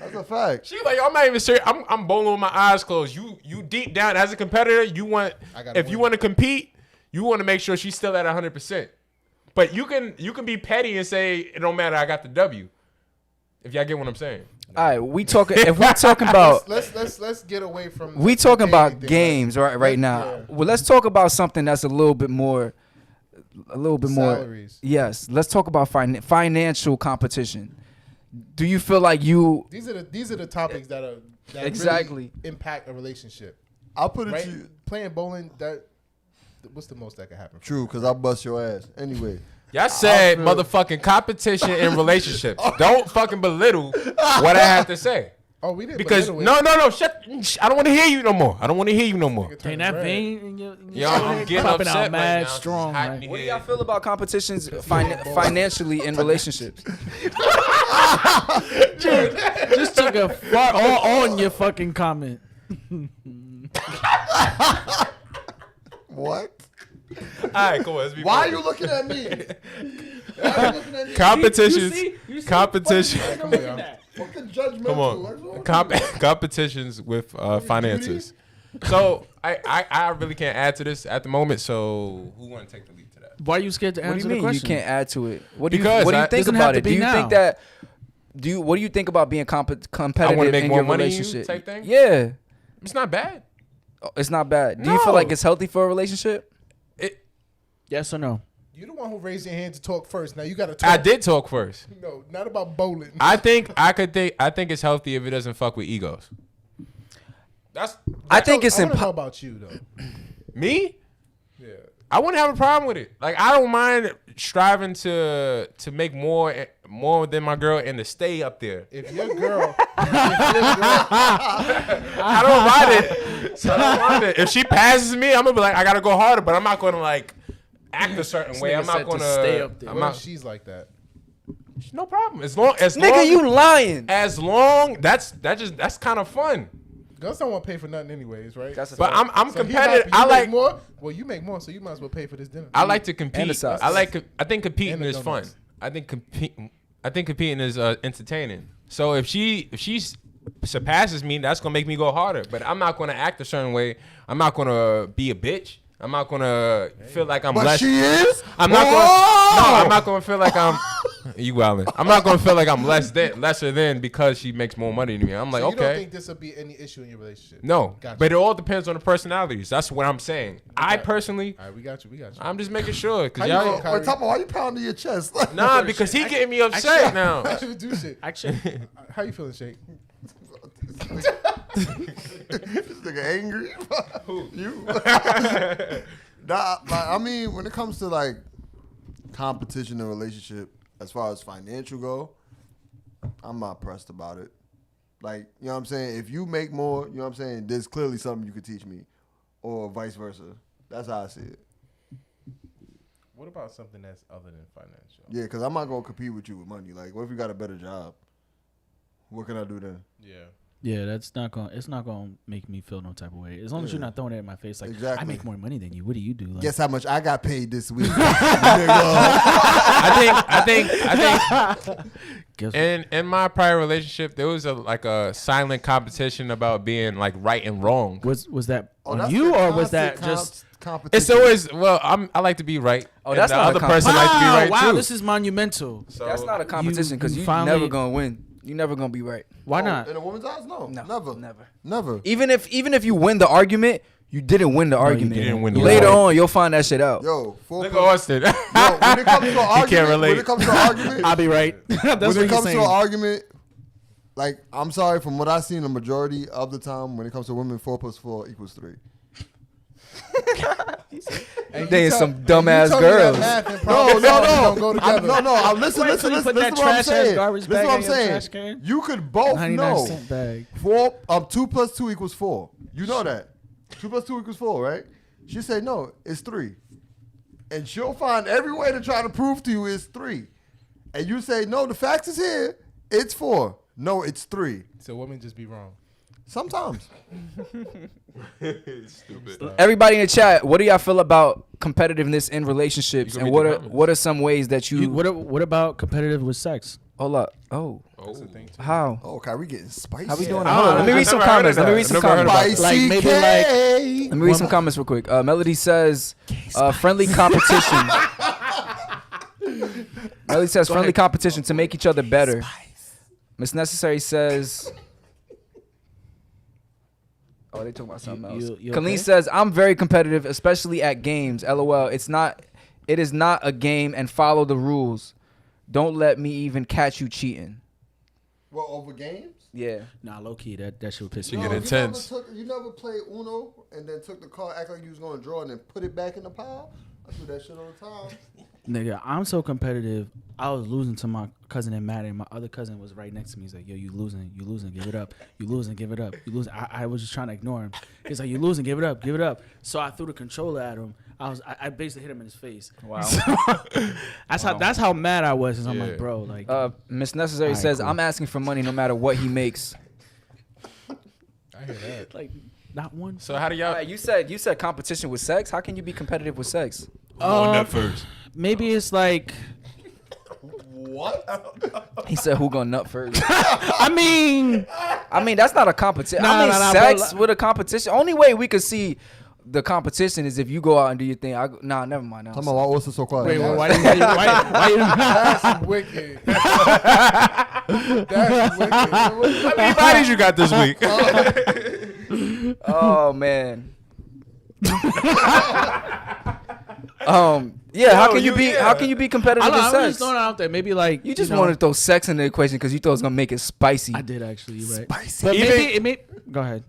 That's a fact. She like, yo, I'm not even serious. I'm bowling with my eyes closed. You deep down as a competitor, you want I gotta if you win. want to compete, you want to make sure she's still at 100%. But you can be petty and say it don't matter. I got the W. If y'all get what I'm saying. All right, we talking. If we talking about, Let's get away from. we the talking about dating thing, games right now. Yeah. Well, let's talk about something that's a little bit more. Salaries. Yes, let's talk about financial competition. Do you feel like you? These are the topics that Exactly. really impact a relationship. I'll put it Right? to you. Playing bowling, what's the most that could happen? True, because I'll bust your ass. Anyway. Y'all said feel- motherfucking competition in relationships. Don't fucking belittle what I have to say. Oh, we didn't. Because belittle it. no, shut. I don't want to hear you no more. I don't want to hear you no more. Nigga turned Ain't that red. vein in your Yo, I'm getting popping upset out mad right now. strong? It's hot Right? in What do here. y'all feel about competitions financially in relationships? Just took a fart all on your fucking comment. What? All right, cool. Let's be Why are focused. you looking at me? Why are you looking at me? Competitions. You see? Competition. Fucking judgmental. Come on. Competitions with finances. So I really can't add to this at the moment. So who want to take the lead to that? Why are you scared to What do answer you mean the you question? can't add to it? What do you Because What do you I- think doesn't have about to it? Do be you now. think that? What do you think about being competitive make in more your money than you relationship? type thing? Yeah, It's not bad. it's not bad. Do you feel No. like it's healthy for a relationship? Yes or no? You the one who raised your hand to talk first. Now you got to talk. I did talk first. No, not about bowling. I think it's healthy if it doesn't fuck with egos. I think it's I want to know impossible. about you though. Me? Yeah. I wouldn't have a problem with it. Like I don't mind striving to make more than my girl and to stay up there. If your girl, I don't mind it. So I don't mind it. If she passes me, I'm gonna be like, I gotta go harder, but I'm not gonna like act a certain way. I'm not gonna stay up there. I'm what not, if she's like that? no problem. As long Nigga, you lying. as long that's kind of fun. Girls don't want to pay for nothing anyways, right? That's a But fact. I'm So he competitive. happy you I make like more. Well, you make more, so you might as well pay for this dinner. I like to And compete. the sauce. I think competing And the is fun. donuts. I think competing is entertaining. So if she surpasses me, that's gonna make me go harder. But I'm not gonna act a certain way. I'm not gonna be a bitch. I'm not gonna feel like I'm But less. she is. I'm not Whoa! gonna. No, I'm not gonna feel like I'm. You wildin'. I'm not gonna feel like I'm lesser than because she makes more money than me. I'm like, So you don't okay. think this will be any issue in your relationship? No, Gotcha. but it all depends on the personalities. That's what I'm saying. I personally, All right, we got you. I'm just making sure How because you y'all. feel, Kyrie? Wait, talk about why you pounding your chest? Nah, because he getting me upset now. I should do shit. Actually, How you feeling, Shake? This nigga angry. Who? You. Nah, like, I mean, when it comes to like competition in a relationship, as far as financial go, I'm not pressed about it. Like, you know what I'm saying? If you make more, you know what I'm saying, there's clearly something you could teach me. Or vice versa. That's how I see it. What about something that's other than financial? Yeah, because I'm not going to compete with you with money. Like, what if you got a better job? What can I do then? Yeah. yeah, it's not gonna make me feel no type of way. As long as you're not throwing it in my face, like Exactly. I make more money than you. What do you do? Like, Guess how much I got paid this week? Nigga. I think guess in my prior relationship there was a silent competition about being like right and wrong. was that Oh, on that's you the or was constant that just? competition? It's always I like to be right. Oh, and that's the not a other comp- person like to be right wow, too. this is monumental. So That's not a competition because you you finally- never gonna win. You never gonna be right. Why Oh, not? In a woman's eyes? No. No, Never. never. Even if you win the argument, you didn't win the argument. you didn't win the Later argument. on, you'll find that shit out. Yo, 4 look at Austin. Yo, when it comes to an argument, relate. when it comes to an argument, I'll be right. That's when what it you're comes to saying. an argument, like, I'm sorry, from what I've seen, the majority of the time, when it comes to women, 4 + 4 = 3. They ain't some dumbass girls. No. Don't go together. No. Listen Wait till you listen put that to what I'm trash-ass saying. garbage Listen bag what I'm in your trash saying. can. You could both 99 know cent bag. 2 + 2 = 4. You know that. 2 + 2 = 4, right? She said no, it's 3. And she'll find every way to try to prove to you it's 3. And you say, no, the facts is here. It's 4. No, it's 3. So women just be wrong. Sometimes. Stupid. Everybody in the chat, what do y'all feel about competitiveness in relationships, You can and read the comments. what are some ways that you? What about competitive with sex? Hold up. Oh, That's the thing too. how? Oh, Kyrie getting spicy. How we doing? Yeah. Hold on. Let me I've read some never heard comments. of Let me that. read some I've never heard about comments. that. Like, maybe K. Let me read some comments real quick. Melody says, friendly competition. Melody says, friendly competition to make each other better. Miss Necessary says, oh, they talking about something else. you Colleen okay? says, I'm very competitive, especially at games. LOL. It is not a game, and follow the rules. Don't let me even catch you cheating. Well, over games? Yeah. Nah, low key, that shit would piss You me get off. intense. You never played Uno and then took the card, act like you was going to draw, and then put it back in the pile? I do that shit all the time. Nigga, I'm so competitive. I was losing to my cousin in Madden. My other cousin was right next to me. He's like, yo, you losing, give it up. You losing, give it up. You losing. I was just trying to ignore him. He's like, you losing, give it up. So I threw the controller at him. I basically hit him in his face. Wow. That's how mad I was. 'Cause I'm Yeah. like, bro, like, Miss Necessary Alright, says, cool. I'm asking for money no matter what he makes. I hear that. like not one. So how do y'all? Alright, you said competition with sex. How can you be competitive with sex? first. Maybe it's like, He said, "Who gonna nut first?" I mean, that's not a competition. Nah, I mean, nah, sex bro. with a competition. Only way we could see the competition is if you go out and do your thing. Never mind. Tell me why Austin so quiet. wait, why you That's wicked. That's wicked. How many bodies you got this week? Oh man. Yeah. How can you be? How can you be competitive with I'm sex? just throwing it out there. Maybe like You just know, wanted to throw sex in the equation because you thought it was gonna make it spicy. I did actually, right? Spicy. But Even- maybe it may. Go ahead.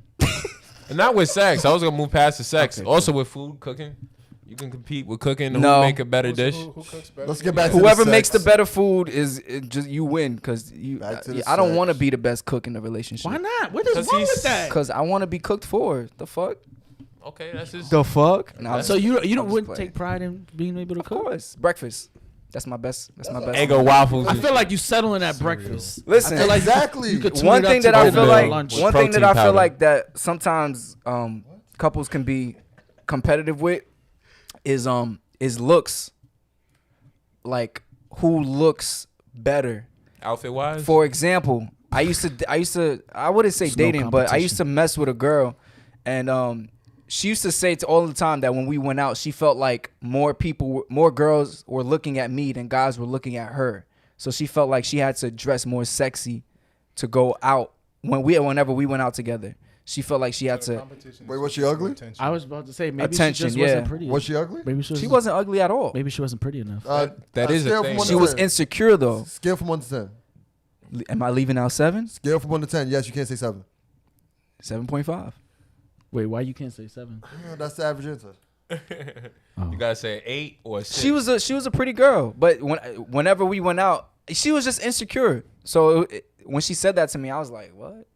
Not with sex. I was gonna move past the sex. Okay, Also with food, cooking. You can compete with cooking. No. Who make a better dish? Who cooks better? Let's get back to Whoever the makes the sex. better food is just you win because you. Back to the I don't sex. want to be the best cook in the relationship. Why not? What is 'Cause wrong he's- with that? Because I want to be cooked for. The fuck? Okay, that's just. The fuck? No, So you I'm just wouldn't playing. take pride in being able to Of cook? course, breakfast. That's my best. That's my best. Eggo waffles. I feel like you settling at breakfast. Listen, I feel like Exactly. You could tune one it up thing to that I go feel to like lunch. With one thing that protein I feel powder. like that sometimes couples can be competitive with is looks. Like who looks better. Outfit wise. For example, I used to I wouldn't say There's no dating, but I used to competition. mess with a girl, and she used to say all the time that when we went out, she felt like more girls were looking at me than guys were looking at her. So she felt like she had to dress more sexy to go out whenever we went out together. She felt like she had to. Wait, was she ugly? I was about to say maybe Attention, she just yeah. wasn't pretty. Was she ugly? Maybe She wasn't ugly at all. Maybe she wasn't pretty enough. That is a scale thing. from 1 She to was 10. insecure though. Scale from 1 to 10. Am I leaving out 7? Scale from 1 to 10. Yes, you can't say 7. 7.5. Wait, why you can't say 7? Yeah, that's the average answer. You gotta say 8 or 6. She was a pretty girl, but whenever we went out, she was just insecure. So when she said that to me, I was like, "What?"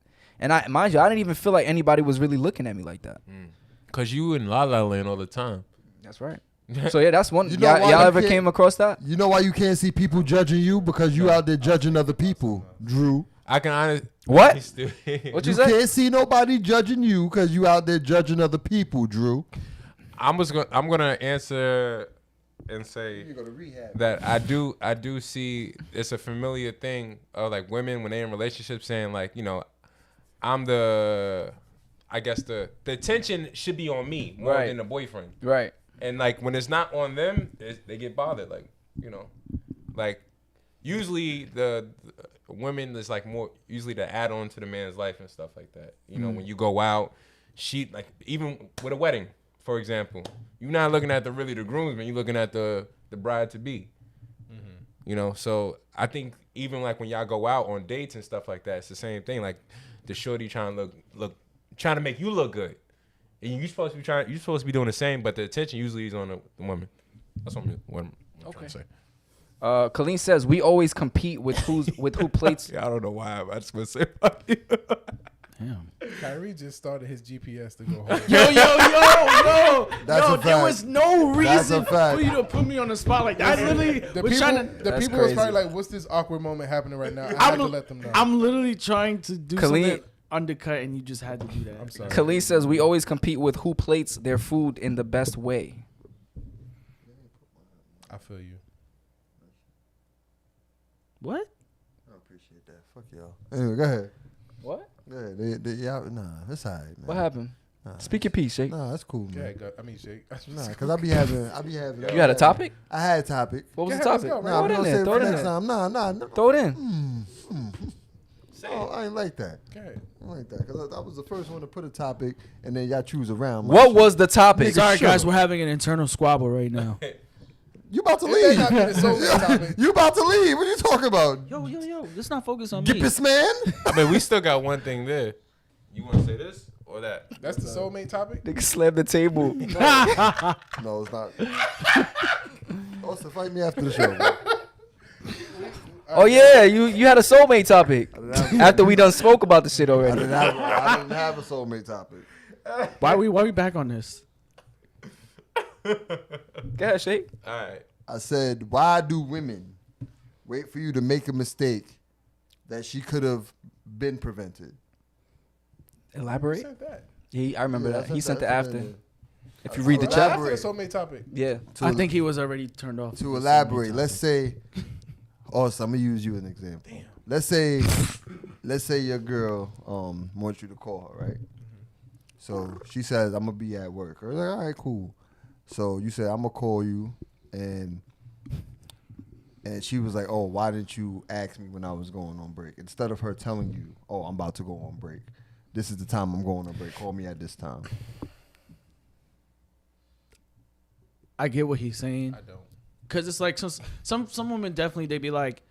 And mind you, I didn't even feel like anybody was really looking at me like that. Cause you in La La Land all the time. That's right. So yeah, that's one. You know why y'all you ever can't- came across that? You know why you can't see people judging you? Because you out there judging other people, Drew. I can honestly. What? What You You say? can't see nobody judging you because you out there judging other people, Drew. I'm gonna answer and say go to rehab. that I do see it's a familiar thing of like women when they're in relationships saying like, you know, I'm I guess the attention should be on me more Right. than the boyfriend. Right. And like when it's not on them, they get bothered. Like, you know, like usually the women is like more usually the add on to the man's life and stuff like that. You know, when you go out, she like even with a wedding, for example, you're not looking at the groomsman, you're looking at the bride to be. You know, so I think even like when y'all go out on dates and stuff like that, it's the same thing. Like the shorty trying to make you look good. And you're supposed to be doing the same, but the attention usually is on the woman. That's what I'm trying to say. Colleen says we always compete with who plates. Yeah, I don't know why. I just want to say about you. Damn. Kyrie just started his GPS to go home. Yo. That's a There fact. was no That's a reason fact. for you to put me on the spot like that. I literally The was people, trying to. the That's people was crazy. probably like, "What's this awkward moment happening right now?" I had to let them know. I'm literally trying to do Colleen- something undercut, and you just had to do that. I'm sorry. Colleen says we always compete with who plates their food in the best way. I feel you. What? I appreciate that. Fuck y'all. Anyway, go ahead. What? Go ahead. It's all right, man. What happened? Speak your piece, Shake. Nah, that's cool, Go man. ahead, go. I mean, Shake. Nah, because I be having. You had a topic? I had a topic. What was Go the ahead, let's topic? go, man. Nah, Throw I'm it in gonna there. save it Throw for it in next there. time. Nah. Throw it in. Oh, I ain't like that. Go ahead. I like that because I was the first one to put a topic, and then y'all choose around. What was the topic? Sorry, sure. guys, we're having an internal squabble right now. You about to It may leave? not be the soulmate topic. You about to leave? What are you talking about? Yo, let's not focus on Get me. this man? I mean, we still got one thing there. You want to say this or that? That's the soulmate topic. Nigga slammed the table. No, it's not. Also, fight me after the show. Man. Oh yeah, you had a soulmate topic. After we done spoke about the shit I already. didn't have a soulmate topic. Why we back on this? Go ahead, Shake. All right. I said, why do women wait for you to make a mistake that she could have been prevented? Elaborate. Said that. I remember Yeah, that. He sent the that's after. in there. If you read the Elaborate. chat, After the soulmate topic. yeah. To, I think he was already turned off. to elaborate, let's say, also, I'm gonna use you as an example. Damn. Let's say your girl wants you to call her, right? So she says, I'm gonna be at work. Or like, all right, cool. So you said, I'm gonna call you, and she was like, oh, why didn't you ask me when I was going on break? Instead of her telling you, oh, I'm about to go on break. This is the time I'm going on break. Call me at this time. I get what he's saying. I don't. Cause it's like some women definitely they be like,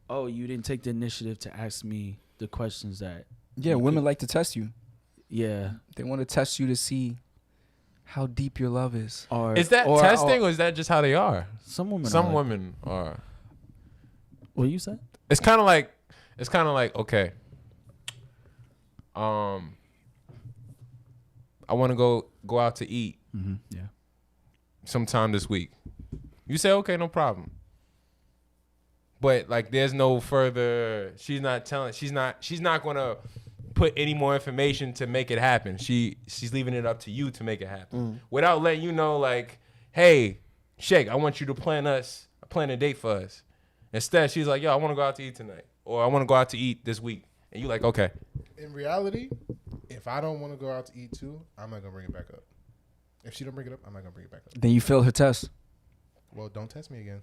oh, you didn't take the initiative to ask me the questions that. Yeah, women like to test you. Yeah. They want to test you to see how deep your love is. Or Is that testing or is that just how they are? Some women. Some are. women are. What you said? It's kind of like okay. I want to go out to eat Yeah. sometime this week. You say okay, no problem. But like, there's no further. She's not gonna put any more information to make it happen. She's leaving it up to you to make it happen without letting you know, like, hey, Shake, I want you to plan a date for us. Instead, she's like, yo, I want to go out to eat tonight, or I want to go out to eat this week, and you like, okay. In reality, if I don't want to go out to eat too, I'm not gonna bring it back up. If she don't bring it up, I'm not gonna bring it back up. Then you failed her test. Well, don't test me again.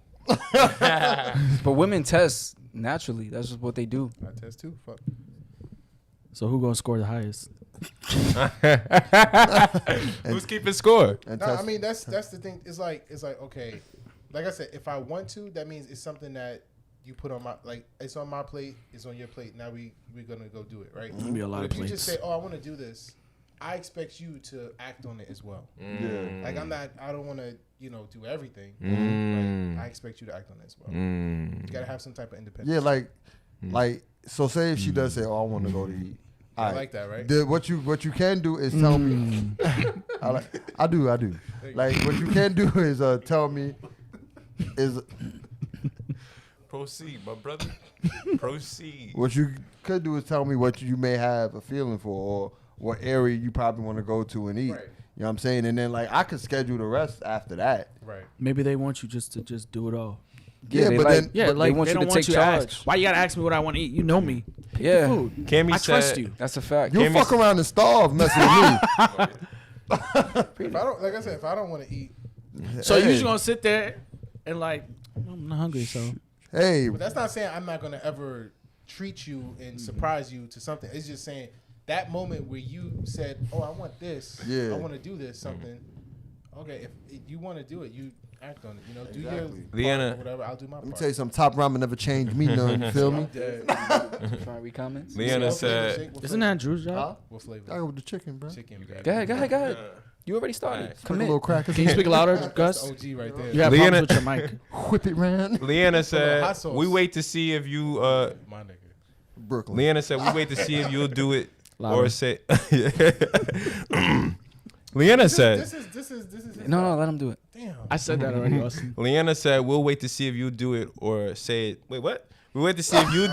But women test naturally. That's just what they do. I test too. Fuck. So who gonna score the highest? Who's keeping score? And No, test- I mean that's the thing. It's like okay, like I said, if I want to, that means it's something that you put on my, like, it's on my plate, it's on your plate. Now we're gonna go do it, right? It's gonna be a lot But of if you just plates. say, oh, I want to do this, I expect you to act on it as well. Yeah. Like I don't want to, do everything. Like, I expect you to act on it as well. You gotta have some type of independence. Yeah, like so. Say if she does say, "Oh, I want to go to eat." I Alright. like that, right? What you can do is tell me. I do. Like what you can do is tell me is Proceed, my brother. Proceed. what you could do is tell me what you may have a feeling for or what area you probably want to go to and eat. Right. You know what I'm saying? And then like I could schedule the rest after that. Right. Maybe they want you just to do it all. Yeah, they but like- then Yeah, But like they want you don't to want take you to ask. charge. Why you gotta ask me what I want to eat? You know me. Pick the Yeah. food. Cammy I trust said- you. That's a fact. you'll fuck around and starve messing with me. If I don't, like I said, if I don't want to eat, So you Hey. just gonna sit there and like, I'm not hungry, so Hey, but that's not saying I'm not gonna ever treat you and surprise you to something. It's just saying that moment where you said, "Oh, I want this. Yeah. I want to do this." Something. Okay, if you want to do it, you act on it. Do your Exactly. part Leanna- or whatever. I'll do my part. let me tell you something. Top ramen never changed me none. You feel me? Dead. Trying to read comments? Leanna What flavor said, shake? What isn't flavor? that Drew's job? Huh? What I flavor? go with the chicken, bro. Chicken. Go ahead. You already started. Like a Commit. little crackers. Can you speak louder, That's Gus? the OG right there. You have Leanna- problems with your mic. Whip it round. Leanna hot said, sauce. we wait to see if you, My nigga. Brooklyn. Leanna said, we wait to see if you'll do it Louder. or say, Leanna said, This is. No, let him do it. Damn. I said that already, Austin. Leanna said, we'll wait to see if you do it or say it. Wait, what? We wait to see if you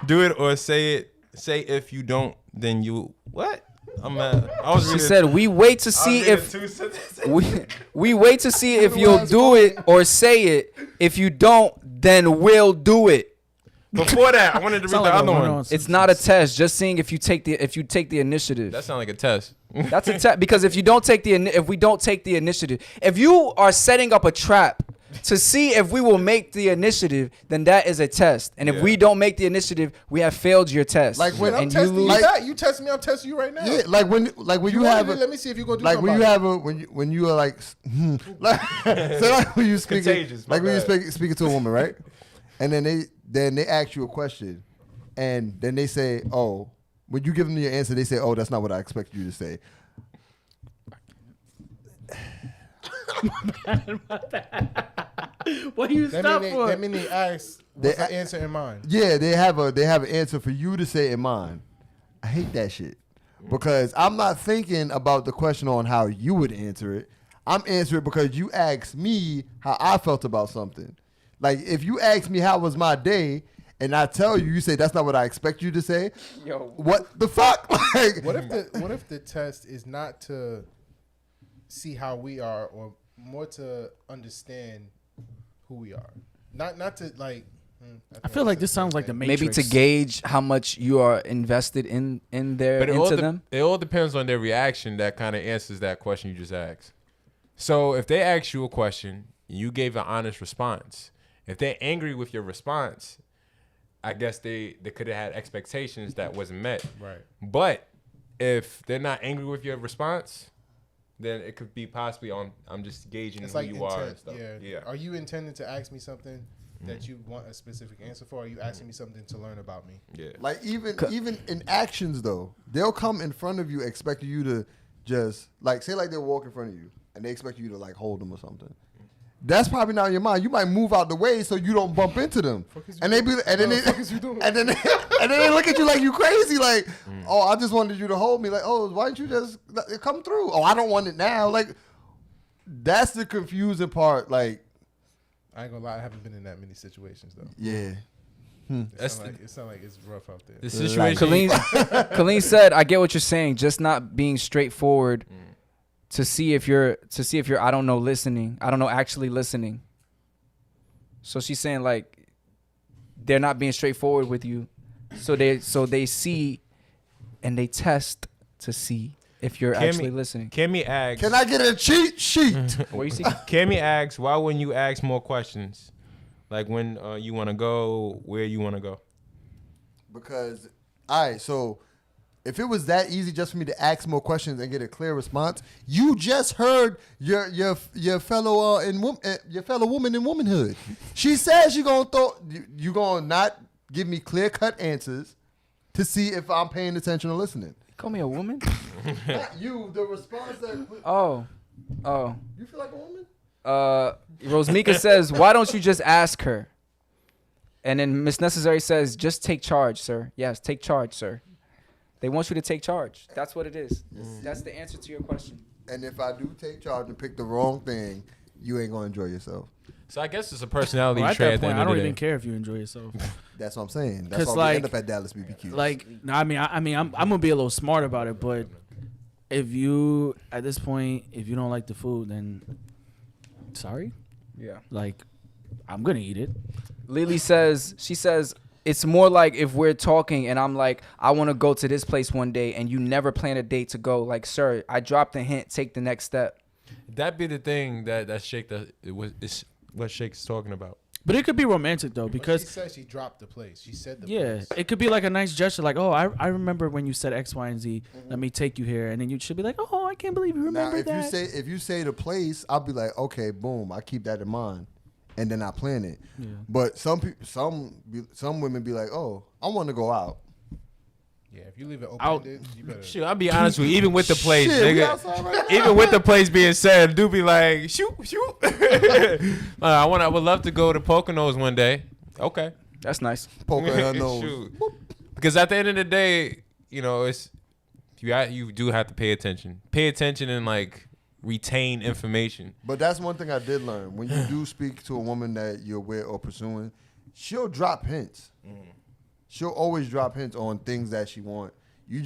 do it or say it. Say if you don't, then you, what? I'm mad. I was She reading, said, "We wait to I was see reading if two sentences. we wait to see if you'll do it or say it. If you don't, then we'll do it." Before that, I wanted to read Sound the like a other one. one-on-one It's not a test. Just seeing if you take the initiative. That sounds like a test. That's a test because if we don't take the initiative, if you are setting up a trap to see if we will make the initiative, then that is a test. And if Yeah. we don't make the initiative, we have failed your test. Like when I'm and testing you. lose- like- You test me. I'm testing you right now. Yeah, like when you wanted have it, a, let me see if you gonna do like something when you about have a when you are like like so like when you speaking Contagious, my like when you bad. speaking to a woman, right? And then they ask you a question, and then they say, "Oh," when you give them your answer, they say, "Oh, that's not what I expect you to say." What you stop for? That mean they ask what's the answer in mind. Yeah, they have an answer for you to say in mind. I hate that shit because I'm not thinking about the question on how you would answer it. I'm answering because you asked me how I felt about something. Like if you ask me how was my day and I tell you, you say that's not what I expect you to say. Yo. What the fuck? Like, What if the test is not to see how we are, or more to understand who we are? Not to like. I feel like this sounds like the Matrix. maybe to gauge how much you are invested in their But into them. it all depends on their reaction that kind of answers that question you just asked. So if they ask you a question, and you gave an honest response. If they're angry with your response, I guess they could have had expectations that wasn't met. Right. But if they're not angry with your response, then it could be possibly on, I'm just gauging It's who like you are and intent. stuff. Yeah. Are you intending to ask me something? that you want a specific answer for? Or are you asking me something to learn about me? Yeah. Like even in actions though, they'll come in front of you expecting you to just like say like they'll walk in front of you and they expect you to like hold them or something. That's probably not in your mind. You might move out the way so you don't bump into them. And they be and then and then they look at you like you crazy. Like, oh, I just wanted you to hold me. Like, oh, why didn't you just come through? Oh, I don't want it now. Like, that's the confusing part. Like, I ain't gonna lie, I haven't been in that many situations though. yeah. It sounds like it's rough out there. The situation. Colleen said, "I get what you're saying, just not being straightforward to see if you're I don't know actually listening." So she's saying like they're not being straightforward with you, so they see and they test to see if you're actually listening. Cammy asks, Can I get a cheat sheet? What you see? Cammy asks, why wouldn't you ask more questions? Like when you want to go, where you want to go? Because, all right, so if it was that easy just for me to ask more questions and get a clear response, you just heard your fellow your fellow woman in womanhood. She says you gonna not give me clear cut answers to see if I'm paying attention or listening. Call me a woman? Not you, the response that. Oh. You feel like a woman? Rosemika says, why don't you just ask her? And then Miss Necessary says, just take charge, sir. Yes, take charge, sir. They want you to take charge. That's what it is. That's the answer to your question. And if I do take charge and pick the wrong thing, you ain't gonna enjoy yourself. So I guess it's a personality Well, at trait. that At the point, end I of don't the day. even care if you enjoy yourself. That's what I'm saying. That's 'Cause, why we like- end up at Dallas BBQ. Like, no, I mean, I'm gonna be a little smart about it, but if you at this point, if you don't like the food, then sorry, Yeah. like I'm gonna eat it. Lily says, it's more like if we're talking and I'm like, I want to go to this place one day and you never plan a date to go. Like, sir, I dropped a hint. Take the next step. That be the thing that Shake is what Shake's talking about. But it could be romantic though, But because she said she dropped the place. She said the yeah, place. it could be like a nice gesture, like, oh, I remember when you said X, Y, and Z. Let me take you here, and then you should be like, oh, I can't believe you now, remember if that. you say the place, I'll be like, okay, boom, I keep that in mind, and then I plan it. Yeah. But some women be like, oh, I want to go out. Yeah, if you leave it Out. open, you better. Shoot, I'll be honest with you. Even with the place, Shit, we nigga. outside right now. Even with the place being said, do be like, shoot. I would love to go to Poconos one day. Okay. That's nice. Poker in her nose. Shoot. Because at the end of the day, you know, it's you do have to pay attention. Pay attention and like retain information. But that's one thing I did learn. When you do speak to a woman that you're with or pursuing, she'll drop hints. She'll always drop hints on things that she want. You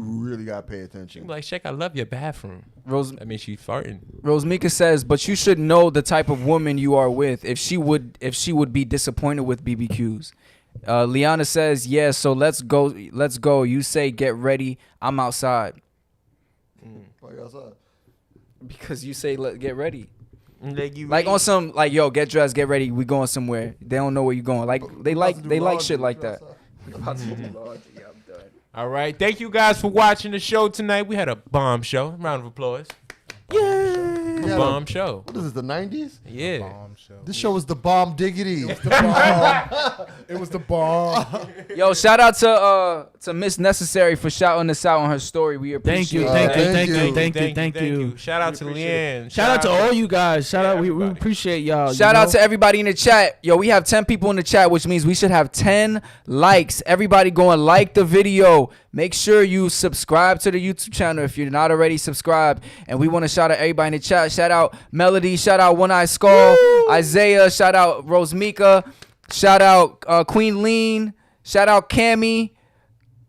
really gotta pay She attention. be like, Shake, I love your bathroom. Rose I mean, she farting. Rosemika says, but you should know the type of woman you are with if she would be disappointed with BBQs. Liana says, yeah, so let's go. You say get ready. I'm outside. Why you outside? Because you say get ready. Like Like on some like, yo, get dressed, get ready, we going somewhere. They don't know where you going. Like they like shit like that. All right. Thank you guys for watching the show tonight. We had a bomb show. Round of applause. Yeah. Bomb show. What is this, the 90s? Yeah. Bomb show. This show was the bomb diggity. It was the bomb. Yo, shout out to Miss Necessary for shouting us out on her story. We appreciate Thank you. Shout out to Leanne. Shout out to all you guys. Shout out, we everybody. appreciate y'all. Shout out to everybody in the chat. Yo, we have 10 people in the chat, which means we should have 10 likes. Everybody go and like the video. Make sure you subscribe to the YouTube channel if you're not already subscribed. And we want to shout out everybody in the chat. Shout out Melody. Shout out One Eye Skull. Isaiah. Shout out Rosemika. Shout out Queen Lean. Shout out Cammy.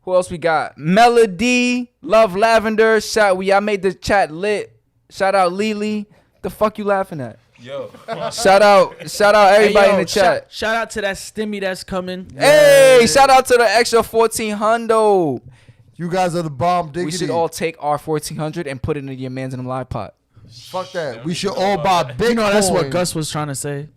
Who else we got? Melody. Love Lavender. I made the chat lit. Shout out Lily. The fuck you laughing at? Yo. Shout out everybody in the chat. Shout out to that stimmy that's coming. Hey, shout out to the extra 1400. You guys are the bomb diggity. We should all take our 1400 and put it in your man's in the live pot. Fuck that. We should all buy Bitcoin. You know, that's what Gus was trying to say.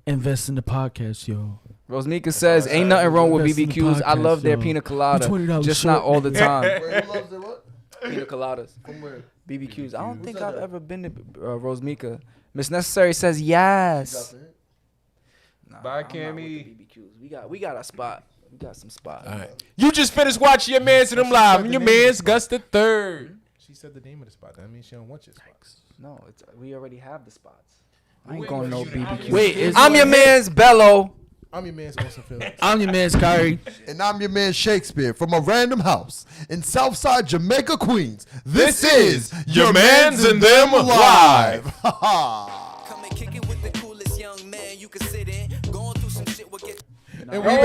Invest in the podcast, yo. Rosemika says, ain't nothing wrong with Invest in the BBQs. I podcast, love their yo. pina colada. $20 Just short, not all the time. Wait, who loves it? What? Pina coladas. From where? BBQs. I don't think said I've that? ever been to Rosemika. Miss Necessary says, yes. Nah, Bye, I'm not with Cammy. the BBQs. We got a spot. We got some spots. All right. You just finished watching your man's and them live, and your man's Gus the Third. She said the name of the spot. That means she don't want your spots. No, we already have the spots. I ain't going no BBQ. Wait, I'm your man's Bello. I'm your man's Austin Phillips. I'm your man's Kyrie. And I'm your man Shakespeare from a random house in Southside Jamaica, Queens. This is Your Mans and Them Live. Come and kick it with the coolest young man you can sit in. Going through some shit will get. And we back.